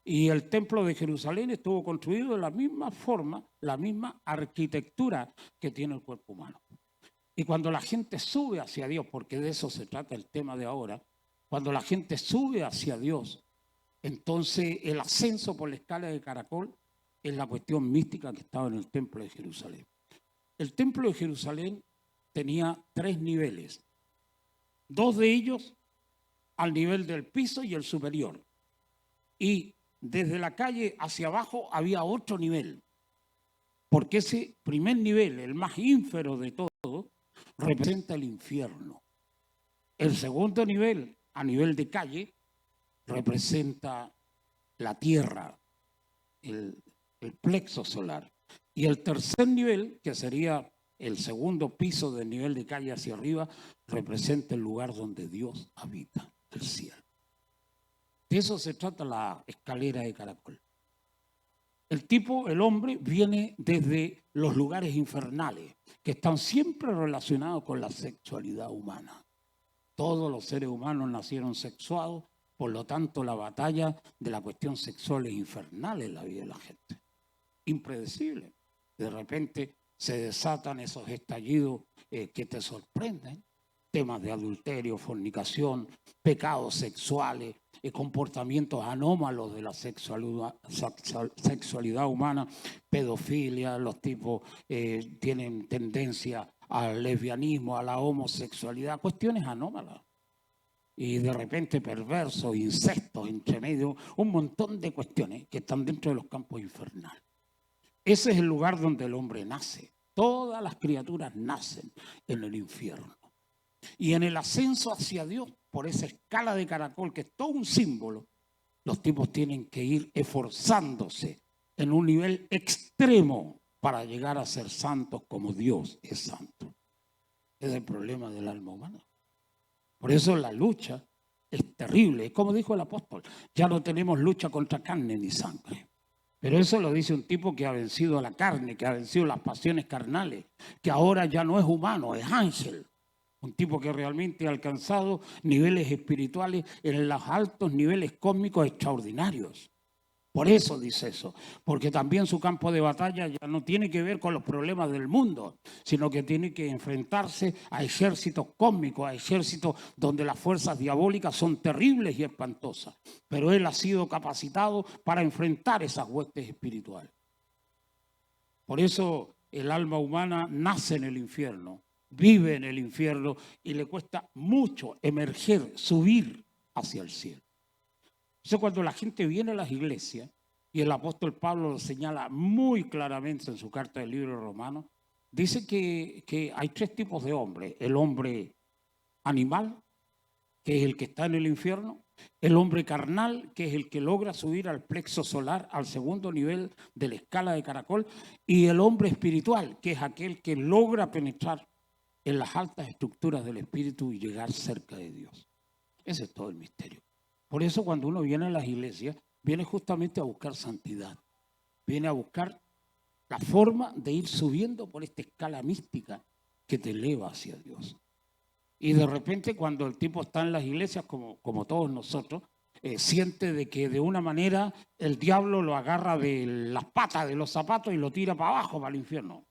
Y el templo de Jerusalén estuvo construido de la misma forma, la misma arquitectura que tiene el cuerpo humano. Y cuando la gente sube hacia Dios, porque de eso se trata el tema de ahora, cuando la gente sube hacia Dios, entonces el ascenso por la escala de caracol es la cuestión mística que estaba en el templo de Jerusalén. El templo de Jerusalén tenía 3 niveles, 2 de ellos al nivel del piso y el superior. Y desde la calle hacia abajo había otro nivel, porque ese primer nivel, el más ínfero de todo, representa el infierno. El segundo nivel, a nivel de calle, representa la tierra, el plexo solar. Y el tercer nivel, que sería el segundo piso del nivel de calle hacia arriba, representa el lugar donde Dios habita, el cielo. De eso se trata la escalera de caracol. El hombre, viene desde los lugares infernales, que están siempre relacionados con la sexualidad humana. Todos los seres humanos nacieron sexuados, por lo tanto la batalla de la cuestión sexual es infernal en la vida de la gente. Impredecible. De repente se desatan esos estallidos que te sorprenden. Temas de adulterio, fornicación, pecados sexuales, comportamientos anómalos de la sexualidad humana, pedofilia, los tipos tienen tendencia al lesbianismo, a la homosexualidad, cuestiones anómalas. Y de repente perversos, incestos, entre medio, un montón de cuestiones que están dentro de los campos infernales. Ese es el lugar donde el hombre nace. Todas las criaturas nacen en el infierno. Y en el ascenso hacia Dios, por esa escala de caracol, que es todo un símbolo, los tipos tienen que ir esforzándose en un nivel extremo para llegar a ser santos como Dios es santo. Es el problema del alma humana. Por eso la lucha es terrible. Es como dijo el apóstol, ya no tenemos lucha contra carne ni sangre. Pero eso lo dice un tipo que ha vencido a la carne, que ha vencido las pasiones carnales, que ahora ya no es humano, es ángel. Un tipo que realmente ha alcanzado niveles espirituales en los altos niveles cósmicos extraordinarios. Por eso dice eso, porque también su campo de batalla ya no tiene que ver con los problemas del mundo, sino que tiene que enfrentarse a ejércitos cósmicos, a ejércitos donde las fuerzas diabólicas son terribles y espantosas. Pero él ha sido capacitado para enfrentar esas huestes espirituales. Por eso el alma humana nace en el infierno, vive en el infierno y le cuesta mucho emerger, subir hacia el cielo. Entonces, cuando la gente viene a las iglesias, y el apóstol Pablo lo señala muy claramente en su carta del libro Romanos, dice que hay 3 tipos de hombres. El hombre animal, que es el que está en el infierno, el hombre carnal, que es el que logra subir al plexo solar, al segundo nivel de la escala de caracol, y el hombre espiritual, que es aquel que logra penetrar en las altas estructuras del espíritu y llegar cerca de Dios. Ese es todo el misterio. Por eso cuando uno viene a las iglesias, viene justamente a buscar santidad. Viene a buscar la forma de ir subiendo por esta escala mística que te eleva hacia Dios. Y de repente cuando el tipo está en las iglesias, como todos nosotros, siente de que de una manera el diablo lo agarra de las patas de los zapatos y lo tira para abajo, para el infierno.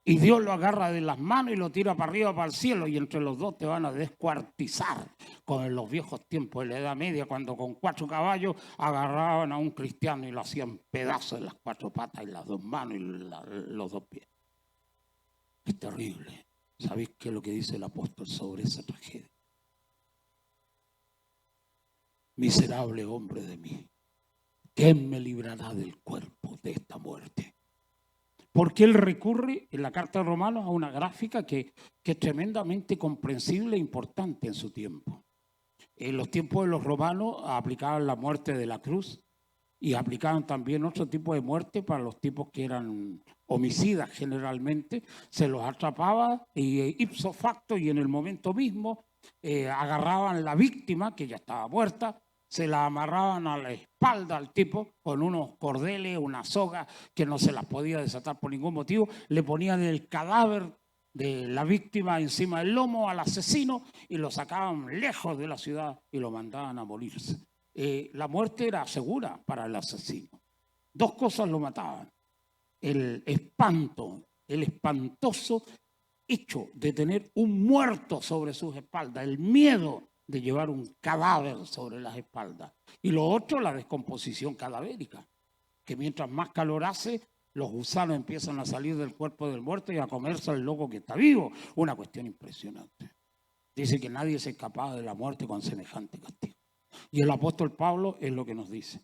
Y Dios lo agarra de las manos y lo tira para arriba, para el cielo, y entre los dos te van a descuartizar, como en los viejos tiempos de la Edad Media, cuando con 4 caballos agarraban a un cristiano y lo hacían pedazos en las 4 patas y las 2 manos y los 2 pies. Es terrible. ¿Sabéis qué es lo que dice el apóstol sobre esa tragedia? miserable hombre de mí, ¿quién me librará del cuerpo de esta muerte? Porque él recurre en la carta de Romanos a una gráfica que es tremendamente comprensible e importante en su tiempo. En los tiempos de los romanos aplicaban la muerte de la cruz y aplicaban también otro tipo de muerte para los tipos que eran homicidas generalmente. Se los atrapaba y ipso facto y en el momento mismo agarraban la víctima que ya estaba muerta, se la amarraban a la espalda al tipo con unos cordeles, una soga que no se las podía desatar por ningún motivo, le ponían el cadáver de la víctima encima del lomo al asesino y lo sacaban lejos de la ciudad y lo mandaban a morirse. La muerte era segura para el asesino. Dos cosas lo mataban: el espanto, el espantoso hecho de tener un muerto sobre sus espaldas, el miedo de llevar un cadáver sobre las espaldas, y lo otro, la descomposición cadavérica, que mientras más calor hace, los gusanos empiezan a salir del cuerpo del muerto y a comerse al loco que está vivo. Una cuestión impresionante. Dice que nadie se escapaba de la muerte con semejante castigo. Y el apóstol Pablo es lo que nos dice: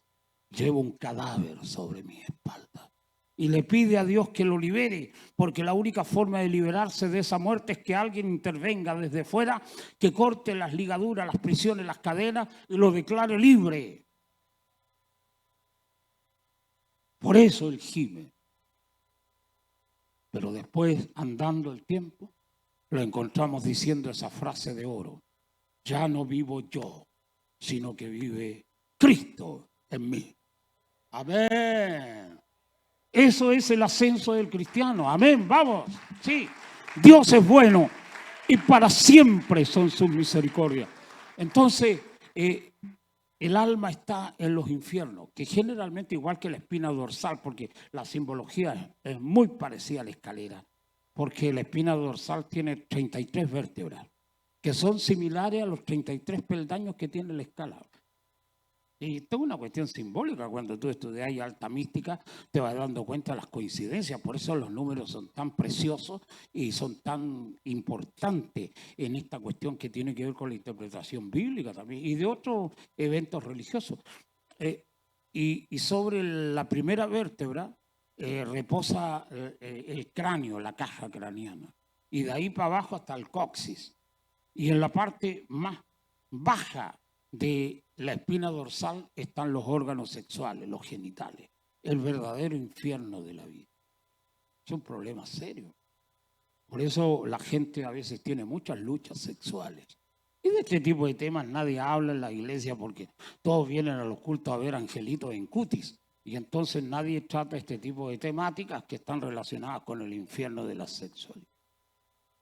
llevo un cadáver sobre mi espalda. Y le pide a Dios que lo libere, porque la única forma de liberarse de esa muerte es que alguien intervenga desde fuera, que corte las ligaduras, las prisiones, las cadenas y lo declare libre. Por eso él gime. Pero después, andando el tiempo, lo encontramos diciendo esa frase de oro: ya no vivo yo, sino que vive Cristo en mí. Amén. Eso es el ascenso del cristiano. Amén, vamos. Sí, Dios es bueno y para siempre son sus misericordias. Entonces, el alma está en los infiernos, que generalmente igual que la espina dorsal, porque la simbología es muy parecida a la escalera, porque la espina dorsal tiene 33 vértebras, que son similares a los 33 peldaños que tiene la escala. Y esto es una cuestión simbólica. Cuando tú estudias alta mística te vas dando cuenta de las coincidencias. Por eso los números son tan preciosos y son tan importantes en esta cuestión que tiene que ver con la interpretación bíblica también y de otros eventos religiosos. Y sobre la primera vértebra reposa el cráneo, la caja craneana. Y de ahí para abajo hasta el coxis. Y en la parte más baja de la espina dorsal están los órganos sexuales, los genitales, el verdadero infierno de la vida. Es un problema serio. Por eso la gente a veces tiene muchas luchas sexuales. Y de este tipo de temas nadie habla en la iglesia porque todos vienen a los cultos a ver angelitos en cutis. Y entonces nadie trata este tipo de temáticas que están relacionadas con el infierno de la sexualidad.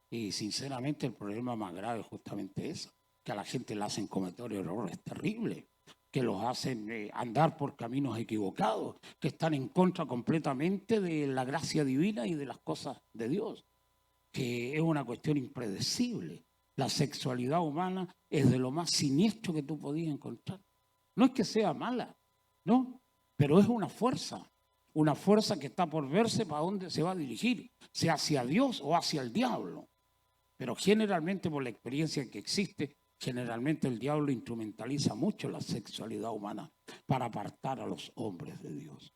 Y sinceramente el problema más grave es justamente eso, que a la gente le hacen cometer errores terribles, que los hacen andar por caminos equivocados, que están en contra completamente de la gracia divina y de las cosas de Dios, que es una cuestión impredecible. La sexualidad humana es de lo más siniestro que tú podías encontrar. No es que sea mala, no, pero es una fuerza que está por verse para dónde se va a dirigir, sea hacia Dios o hacia el diablo. Pero generalmente, por la experiencia que existe, generalmente el diablo instrumentaliza mucho la sexualidad humana para apartar a los hombres de Dios.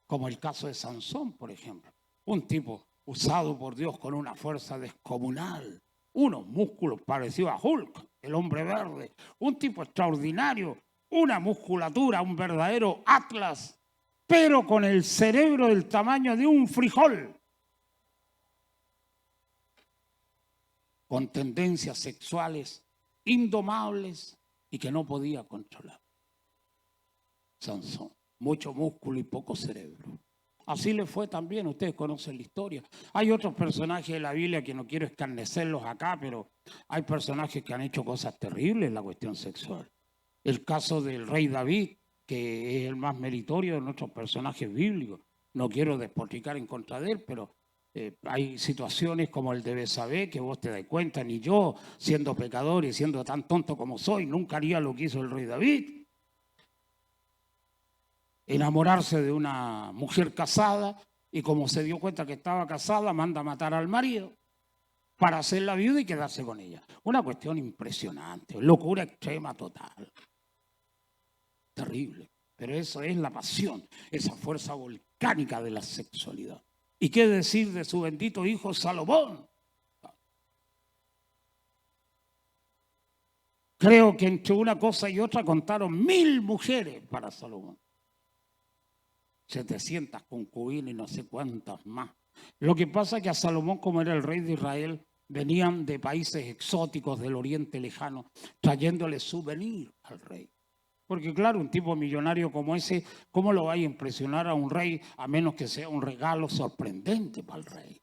Como el caso de Sansón, por ejemplo. Un tipo usado por Dios con una fuerza descomunal, unos músculos parecidos a Hulk, el hombre verde, un tipo extraordinario, una musculatura, un verdadero Atlas, pero con el cerebro del tamaño de un frijol, con tendencias sexuales indomables y que no podía controlar. Sansón, mucho músculo y poco cerebro. Así le fue también, ustedes conocen la historia. Hay otros personajes de la Biblia que no quiero escarnecerlos acá, pero hay personajes que han hecho cosas terribles en la cuestión sexual. El caso del rey David, que es el más meritorio de nuestros personajes bíblicos. No quiero despotricar en contra de él, pero hay situaciones como el de Betsabé que vos te das cuenta, ni yo, siendo pecador y siendo tan tonto como soy, nunca haría lo que hizo el rey David. Enamorarse de una mujer casada y como se dio cuenta que estaba casada, manda a matar al marido para hacerla viuda y quedarse con ella. Una cuestión impresionante, locura extrema total. terrible. Pero eso es la pasión, esa fuerza volcánica de la sexualidad. ¿Y qué decir de su bendito hijo Salomón? Creo que entre una cosa y otra contaron 1000 mujeres para Salomón. 700 concubinas y no sé cuántas más. Lo que pasa es que a Salomón, como era el rey de Israel, venían de países exóticos del Oriente Lejano, trayéndole souvenir al rey. Porque claro, un tipo millonario como ese, ¿cómo lo va a impresionar a un rey a menos que sea un regalo sorprendente para el rey?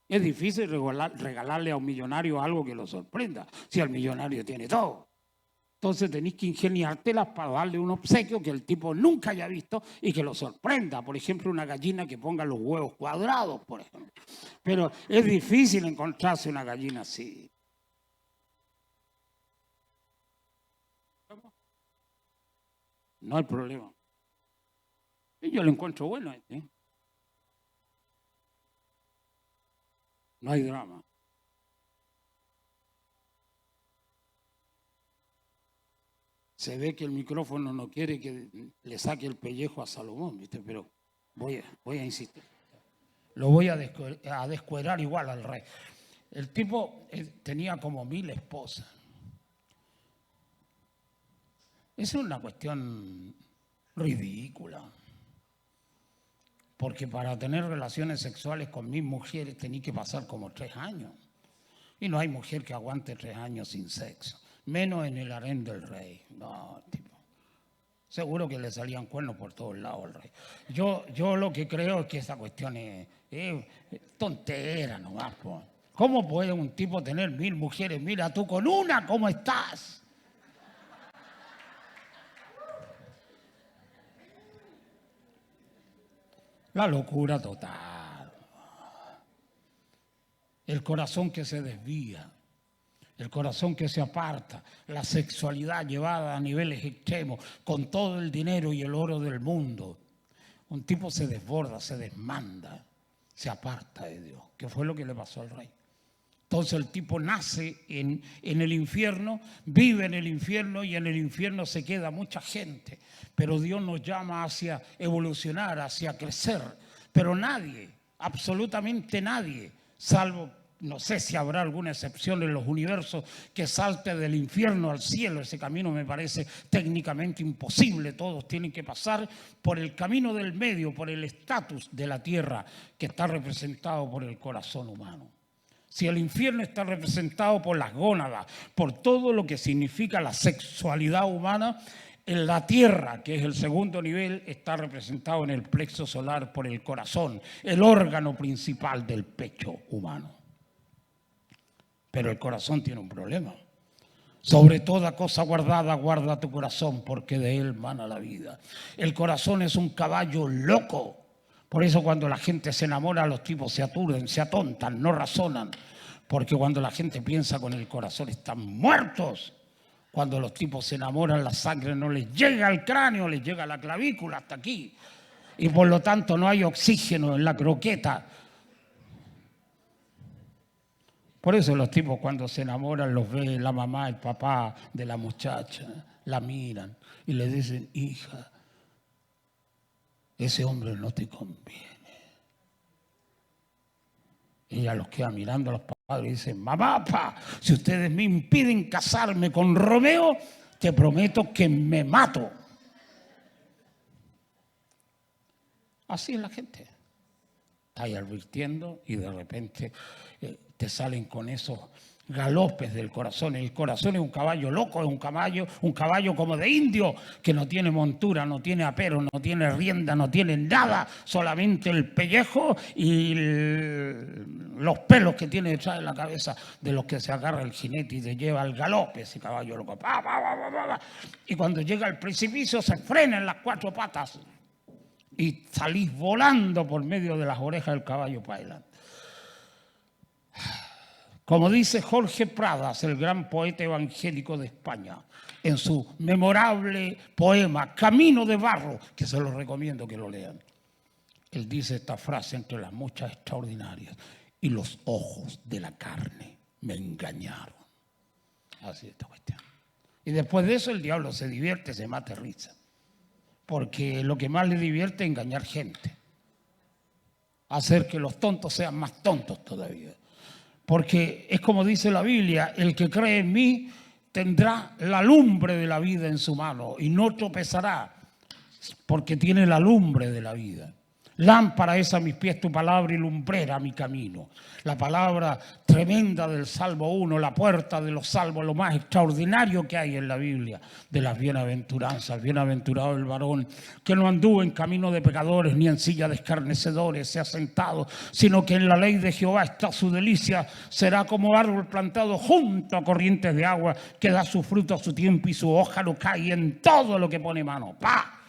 Es difícil regalarle a un millonario algo que lo sorprenda, si el millonario tiene todo. Entonces tenés que ingeniártelas para darle un obsequio que el tipo nunca haya visto y que lo sorprenda. Por ejemplo, una gallina que ponga los huevos cuadrados, por ejemplo. Pero es difícil encontrarse una gallina así. No hay problema. Y yo lo encuentro bueno. No hay drama. Se ve que el micrófono no quiere que le saque el pellejo a Salomón, ¿viste? Pero voy a insistir. Lo voy a descuerar igual al rey. El tipo tenía como 1000 esposas. Esa es una cuestión ridícula. Porque para tener relaciones sexuales con 1000 mujeres tenía que pasar como 3 años. Y no hay mujer que aguante 3 años sin sexo. Menos en el harén del rey. No, tipo. Seguro que le salían cuernos por todos lados al rey. Yo lo que creo es que esa cuestión es tontera nomás. Po. ¿Cómo puede un tipo tener 1000 mujeres? Mira tú con una, ¿cómo estás? La locura total. El corazón que se desvía. El corazón que se aparta, la sexualidad llevada a niveles extremos, con todo el dinero y el oro del mundo. Un tipo se desborda, se desmanda, se aparta de Dios, que fue lo que le pasó al rey. Entonces el tipo nace en el infierno, vive en el infierno y en el infierno se queda mucha gente. Pero Dios nos llama hacia evolucionar, hacia crecer. Pero nadie, absolutamente nadie, salvo no sé si habrá alguna excepción en los universos que salte del infierno al cielo. Ese camino me parece técnicamente imposible. Todos tienen que pasar por el camino del medio, por el estatus de la tierra que está representado por el corazón humano. Si el infierno está representado por las gónadas, por todo lo que significa la sexualidad humana, en la tierra, que es el segundo nivel, está representado en el plexo solar por el corazón, el órgano principal del pecho humano. Pero el corazón tiene un problema. Sobre toda cosa guardada, guarda tu corazón, porque de él mana la vida. El corazón es un caballo loco. Por eso cuando la gente se enamora, los tipos se aturden, se atontan, no razonan. Porque cuando la gente piensa con el corazón, están muertos. Cuando los tipos se enamoran, la sangre no les llega al cráneo, les llega a la clavícula hasta aquí. Y por lo tanto no hay oxígeno en la croqueta. Por eso los tipos cuando se enamoran los ve la mamá, el papá de la muchacha, la miran y le dicen, hija, ese hombre no te conviene. Ella los queda mirando a los padres y dice, mamá, papá, si ustedes me impiden casarme con Romeo, te prometo que me mato. Así es la gente. Está ahí advirtiendo y de repente te salen con esos galopes del corazón. El corazón es un caballo loco, es un caballo como de indio, que no tiene montura, no tiene apero, no tiene rienda, no tiene nada, solamente el pellejo y los pelos que tiene detrás de la cabeza de los que se agarra el jinete y te lleva al galope ese caballo loco. Y cuando llega al precipicio se frena en las 4 patas y salís volando por medio de las orejas del caballo para adelante. Como dice Jorge Pradas, el gran poeta evangélico de España, en su memorable poema Camino de Barro, que se los recomiendo que lo lean. Él dice esta frase entre las muchas extraordinarias: y los ojos de la carne me engañaron. Así es esta cuestión. Y después de eso el diablo se divierte, se mata de risa. porque lo que más le divierte es engañar gente, hacer que los tontos sean más tontos todavía. Porque es como dice la Biblia, el que cree en mí tendrá la lumbre de la vida en su mano y no tropezará, porque tiene la lumbre de la vida. Lámpara es a mis pies tu palabra y lumbrera a mi camino. La palabra tremenda del Salmo 1, la puerta de los salmos, lo más extraordinario que hay en la Biblia, de las bienaventuranzas. Bienaventurado el varón que no anduvo en camino de pecadores ni en silla de escarnecedores se ha sentado, sino que en la ley de Jehová está su delicia. Será como árbol plantado junto a corrientes de agua que da su fruto a su tiempo y su hoja no cae, en todo lo que pone mano. ¡Pah!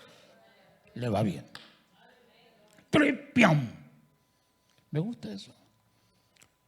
Le va bien. ¡Tripiam! Me gusta eso.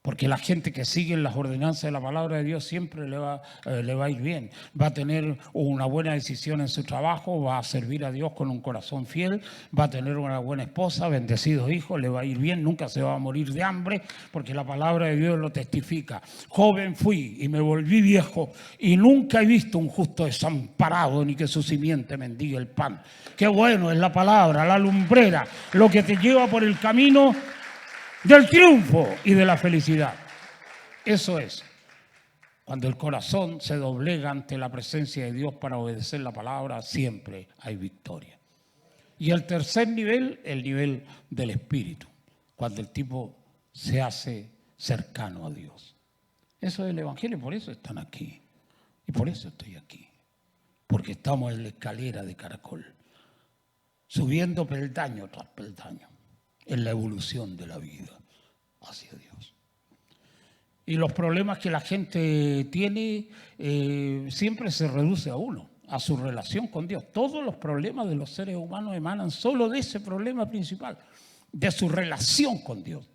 Porque la gente que sigue las ordenanzas de la palabra de Dios siempre le va a ir bien. Va a tener una buena decisión en su trabajo, va a servir a Dios con un corazón fiel, va a tener una buena esposa, bendecidos hijos, le va a ir bien, nunca se va a morir de hambre, porque la palabra de Dios lo testifica. Joven fui y me volví viejo y nunca he visto un justo desamparado ni que su simiente mendigue el pan. Qué bueno es la palabra, la lumbrera, lo que te lleva por el camino del triunfo y de la felicidad. Eso es. Cuando el corazón se doblega ante la presencia de Dios para obedecer la palabra, siempre hay victoria. Y el tercer nivel, el nivel del espíritu. Cuando el tipo se hace cercano a Dios. Eso es el evangelio, por eso están aquí. Y por eso estoy aquí. Porque estamos en la escalera de caracol. Subiendo peldaño tras peldaño. En la evolución de la vida hacia Dios. Y los problemas que la gente tiene siempre se reduce a uno, a su relación con Dios. Todos los problemas de los seres humanos emanan solo de ese problema principal, de su relación con Dios.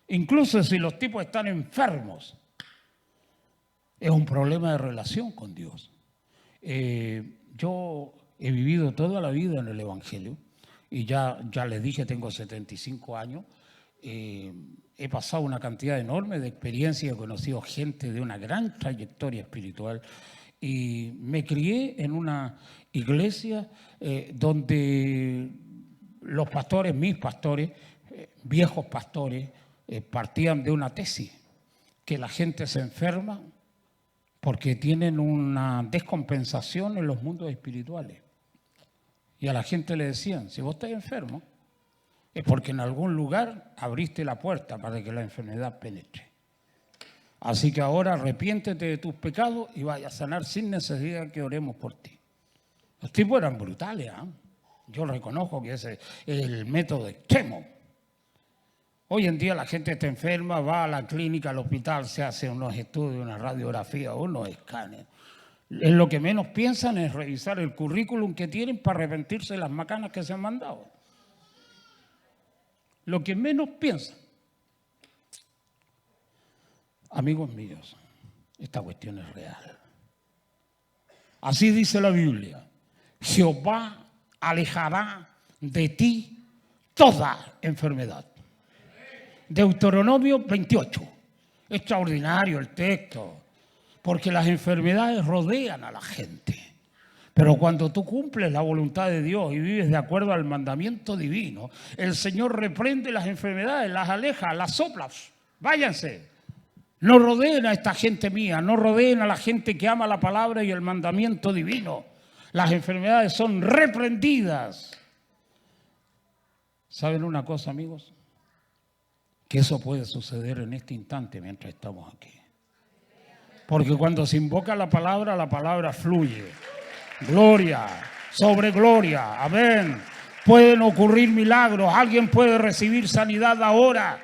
Incluso si los tipos están enfermos, es un problema de relación con Dios. Yo he vivido toda la vida en el Evangelio. Y ya les dije, tengo 75 años, he pasado una cantidad enorme de experiencia, he conocido gente de una gran trayectoria espiritual y me crié en una iglesia donde los pastores, mis pastores, viejos pastores, partían de una tesis, que la gente se enferma porque tienen una descompensación en los mundos espirituales. Y a la gente le decían, si vos estás enfermo, es porque en algún lugar abriste la puerta para que la enfermedad penetre. Así que ahora arrepiéntete de tus pecados y vaya a sanar sin necesidad que oremos por ti. Los tipos eran brutales, ¿eh? Yo reconozco que ese es el método extremo. Hoy en día la gente está enferma, va a la clínica, al hospital, se hace unos estudios, una radiografía, unos escáneres. En lo que menos piensan es revisar el currículum que tienen para arrepentirse de las macanas que se han mandado. Lo que menos piensan. Amigos míos, esta cuestión es real. Así dice la Biblia. Jehová alejará de ti toda enfermedad. Deuteronomio 28. Extraordinario el texto. Porque las enfermedades rodean a la gente. Pero cuando tú cumples la voluntad de Dios y vives de acuerdo al mandamiento divino, el Señor reprende las enfermedades, las aleja, las sopla. Váyanse. No rodeen a esta gente mía, no rodeen a la gente que ama la palabra y el mandamiento divino. Las enfermedades son reprendidas. ¿Saben una cosa, amigos? Que eso puede suceder en este instante mientras estamos aquí. Porque cuando se invoca la palabra fluye. Gloria, sobre gloria. Amén. Pueden ocurrir milagros. Alguien puede recibir sanidad ahora.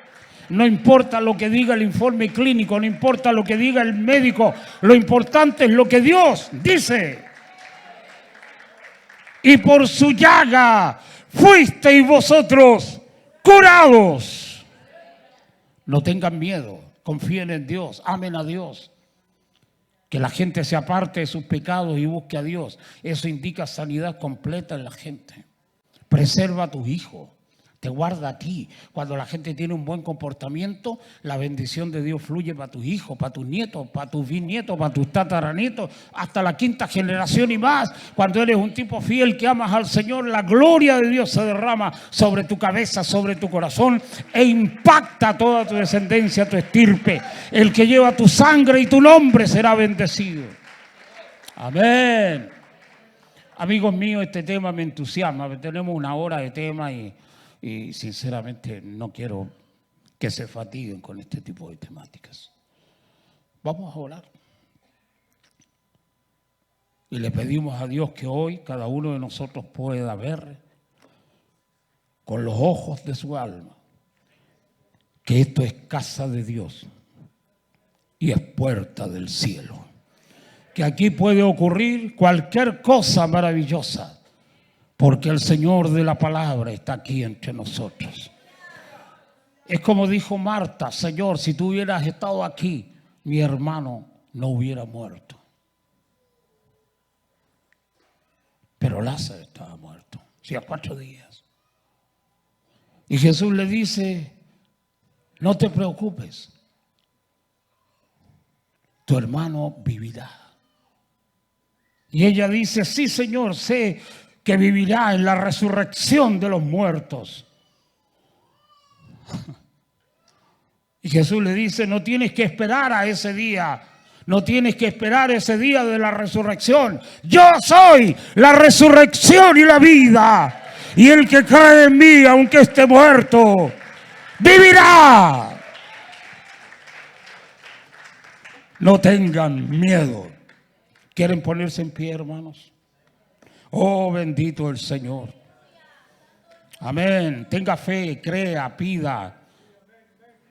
No importa lo que diga el informe clínico, no importa lo que diga el médico. Lo importante es lo que Dios dice. Y por su llaga fuisteis vosotros curados. No tengan miedo. Confíen en Dios. Amen a Dios. Que la gente se aparte de sus pecados y busque a Dios. Eso indica sanidad completa en la gente. Preserva a tus hijos. te guarda a ti. Cuando la gente tiene un buen comportamiento, la bendición de Dios fluye para tus hijos, para tus nietos, para tus bisnietos, para tus tataranietos, hasta la quinta generación y más. Cuando eres un tipo fiel que amas al Señor, la gloria de Dios se derrama sobre tu cabeza, sobre tu corazón e impacta toda tu descendencia, tu estirpe. El que lleva tu sangre y tu nombre será bendecido. Amén. Amigos míos, este tema me entusiasma. Tenemos una hora de tema y sinceramente no quiero que se fatiguen con este tipo de temáticas. Vamos a orar. Y le pedimos a Dios que hoy cada uno de nosotros pueda ver con los ojos de su alma que esto es casa de Dios y es puerta del cielo. Que aquí puede ocurrir cualquier cosa maravillosa, porque el Señor de la palabra está aquí entre nosotros. Es como dijo Marta: Señor, si tú hubieras estado aquí, mi hermano no hubiera muerto. Pero Lázaro estaba muerto, hacía 4 días. Y Jesús le dice: no te preocupes, tu hermano vivirá. Y ella dice: sí, Señor, sé que vivirá en la resurrección de los muertos. Y Jesús le dice: no tienes que esperar a ese día, no tienes que esperar ese día de la resurrección. Yo soy la resurrección y la vida, y el que cree en mí, aunque esté muerto, vivirá. No tengan miedo. ¿Quieren ponerse en pie, hermanos? Oh, bendito el Señor. Amén. Tenga fe, crea, pida.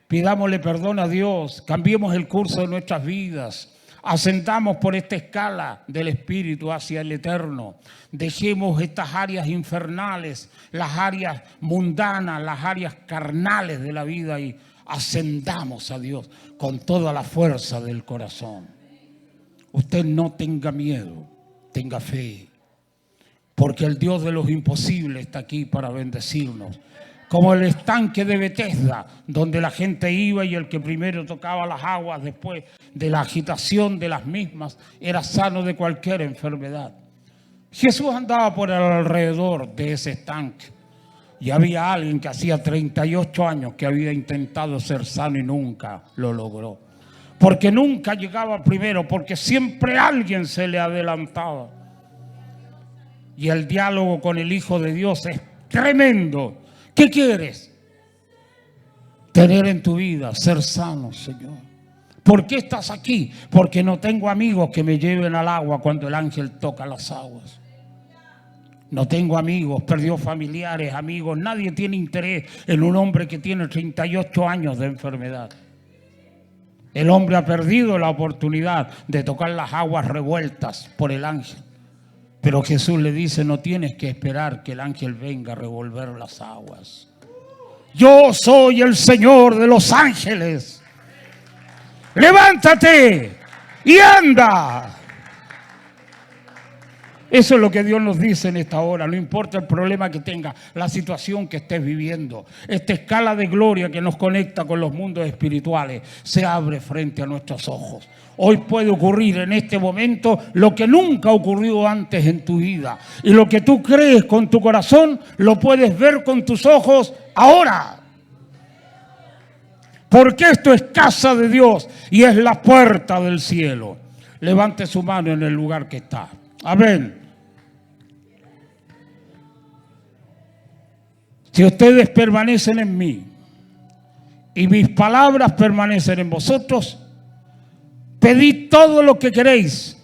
Pidámosle perdón a Dios. Cambiemos el curso de nuestras vidas. Ascendamos por esta escala del Espíritu hacia el Eterno. Dejemos estas áreas infernales, las áreas mundanas, las áreas carnales de la vida y ascendamos a Dios con toda la fuerza del corazón. Usted no tenga miedo, tenga fe. Porque el Dios de los imposibles está aquí para bendecirnos. Como el estanque de Betesda, donde la gente iba y el que primero tocaba las aguas después de la agitación de las mismas era sano de cualquier enfermedad. Jesús andaba por el alrededor de ese estanque y había alguien que hacía 38 años que había intentado ser sano y nunca lo logró. Porque nunca llegaba primero, porque siempre alguien se le adelantaba. Y el diálogo con el Hijo de Dios es tremendo. ¿Qué quieres? Tener en tu vida, ser sano, Señor. ¿Por qué estás aquí? Porque no tengo amigos que me lleven al agua cuando el ángel toca las aguas. No tengo amigos, perdió familiares, amigos. Nadie tiene interés en un hombre que tiene 38 años de enfermedad. El hombre ha perdido la oportunidad de tocar las aguas revueltas por el ángel. Pero Jesús le dice: no tienes que esperar que el ángel venga a revolver las aguas. Yo soy el Señor de los ángeles. Levántate y anda. Eso es lo que Dios nos dice en esta hora. No importa el problema que tengas, la situación que estés viviendo. Esta escala de gloria que nos conecta con los mundos espirituales se abre frente a nuestros ojos. Hoy puede ocurrir en este momento lo que nunca ocurrió antes en tu vida. Y lo que tú crees con tu corazón, lo puedes ver con tus ojos ahora. Porque esto es casa de Dios y es la puerta del cielo. Levante su mano en el lugar que está. Amén. Si ustedes permanecen en mí y mis palabras permanecen en vosotros, pedid todo lo que queréis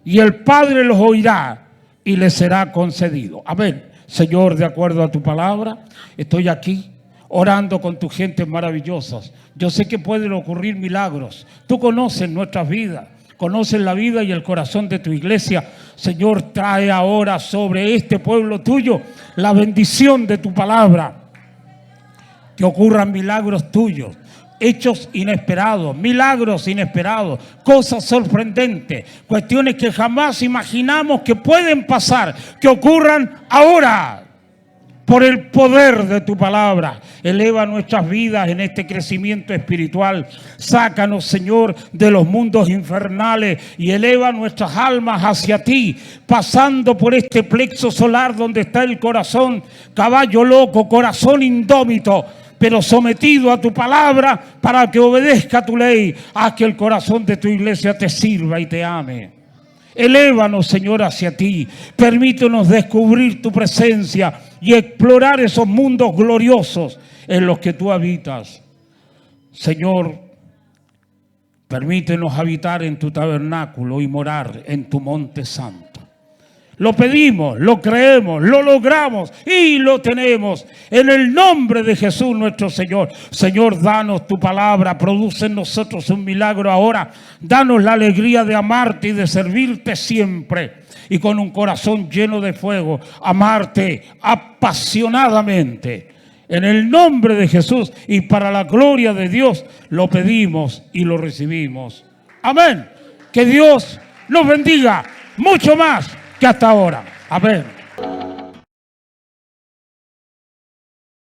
y el Padre los oirá y les será concedido. Amén. Señor, de acuerdo a tu palabra, estoy aquí orando con tus gentes maravillosas. Yo sé que pueden ocurrir milagros. Tú conoces nuestras vidas. Conoces la vida y el corazón de tu iglesia. Señor, trae ahora sobre este pueblo tuyo la bendición de tu palabra. Que ocurran milagros tuyos, hechos inesperados, milagros inesperados, cosas sorprendentes, cuestiones que jamás imaginamos que pueden pasar, que ocurran ahora. por el poder de tu palabra. Eleva nuestras vidas en este crecimiento espiritual. Sácanos, Señor, de los mundos infernales y eleva nuestras almas hacia ti, pasando por este plexo solar donde está el corazón, caballo loco, corazón indómito, pero sometido a tu palabra para que obedezca tu ley. Haz que el corazón de tu iglesia te sirva y te ame. Elévanos, Señor, hacia ti. Permítenos descubrir tu presencia y explorar esos mundos gloriosos en los que tú habitas. Señor, permítenos habitar en tu tabernáculo y morar en tu monte santo. Lo pedimos, lo creemos, lo logramos y lo tenemos. En el nombre de Jesús nuestro Señor. Señor, danos tu palabra, produce en nosotros un milagro ahora. Danos la alegría de amarte y de servirte siempre. Y con un corazón lleno de fuego, amarte apasionadamente. En el nombre de Jesús y para la gloria de Dios lo pedimos y lo recibimos. Amén. Que Dios nos bendiga mucho más que hasta ahora. Amén.